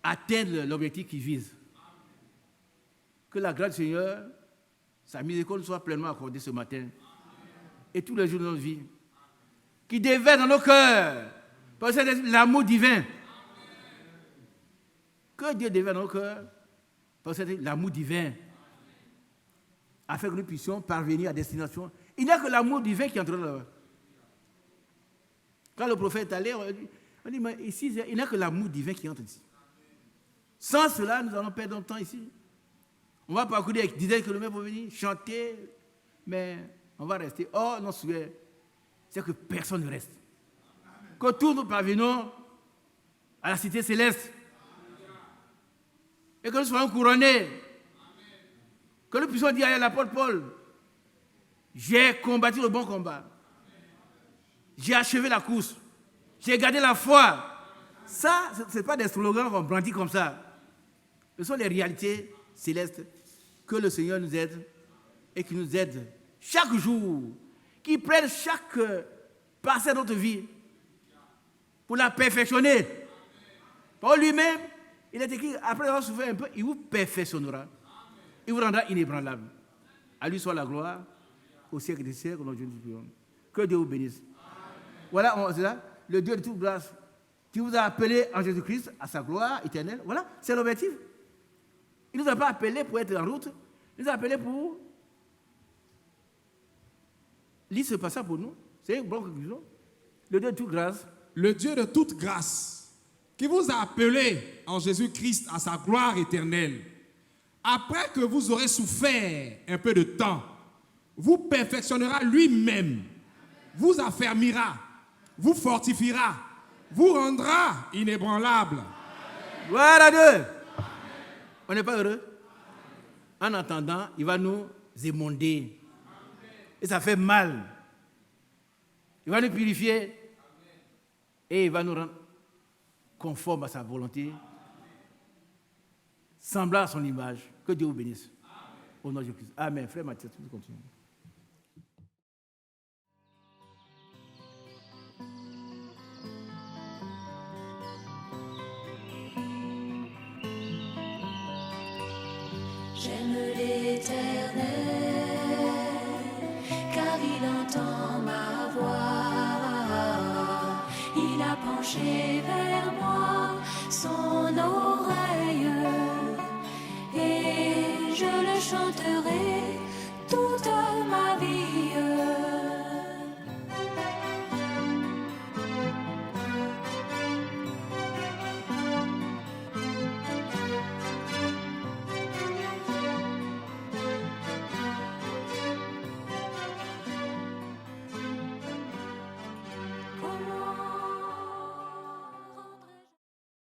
atteindre l'objectif qu'il vise. Que la grâce du Seigneur, sa miséricorde soit pleinement accordée ce matin et tous les jours de notre vie. Qu'il déverse dans nos cœurs parce que c'est l'amour divin. Que Dieu déverse dans nos cœurs parce que c'est l'amour divin. Afin que nous puissions parvenir à destination. Il n'y a que l'amour divin qui entre là-bas. Quand le prophète est allé, on dit mais ici, il n'y a que l'amour divin qui entre ici. Sans cela, nous allons perdre notre temps ici. On va parcourir avec 10 km pour venir chanter, mais on va rester. Oh, non, c'est que personne ne reste. Que tous nous parvenons à la cité céleste. Et que nous soyons couronnés. Que nous puissions dire à l'apôtre Paul, j'ai combattu le bon combat. J'ai achevé la course. J'ai gardé la foi. Ça, ce n'est pas des slogans qu'on brandit comme ça. Ce sont les réalités célestes. Que le Seigneur nous aide et qu'il nous aide chaque jour, qu'il prenne chaque parcelle de notre vie pour la perfectionner. Par lui-même, il est écrit, après avoir souffert un peu, il vous perfectionnera. Il vous rendra inébranlable. À lui soit la gloire, au siècle des siècles, au nom de Dieu. Que Dieu vous bénisse. Voilà, c'est là, le Dieu de toute grâce, qui vous a appelé en Jésus-Christ à sa gloire éternelle. Voilà, c'est l'objectif. Il ne nous a pas appelés pour être en route, il nous a appelés pour lis ce passage pour nous. C'est une bonne conclusion. Le Dieu de toute grâce, Le Dieu de toute grâce, qui vous a appelé en Jésus-Christ à sa gloire éternelle, après que vous aurez souffert un peu de temps, vous perfectionnera lui-même, vous affermira, vous fortifiera, vous rendra inébranlable. gloire à Dieu. On n'est pas heureux? En attendant, il va nous émonder. Et ça fait mal. Il va nous purifier. Et il va nous rendre conformes à sa volonté, semblables à son image. Que Dieu vous bénisse. Au nom de Jésus-Christ. Amen. Frère Mathieu, tu peux continuer. J'aime l'Éternel, car il entend ma voix. Il a penché vers moi son oreille, et je le chanterai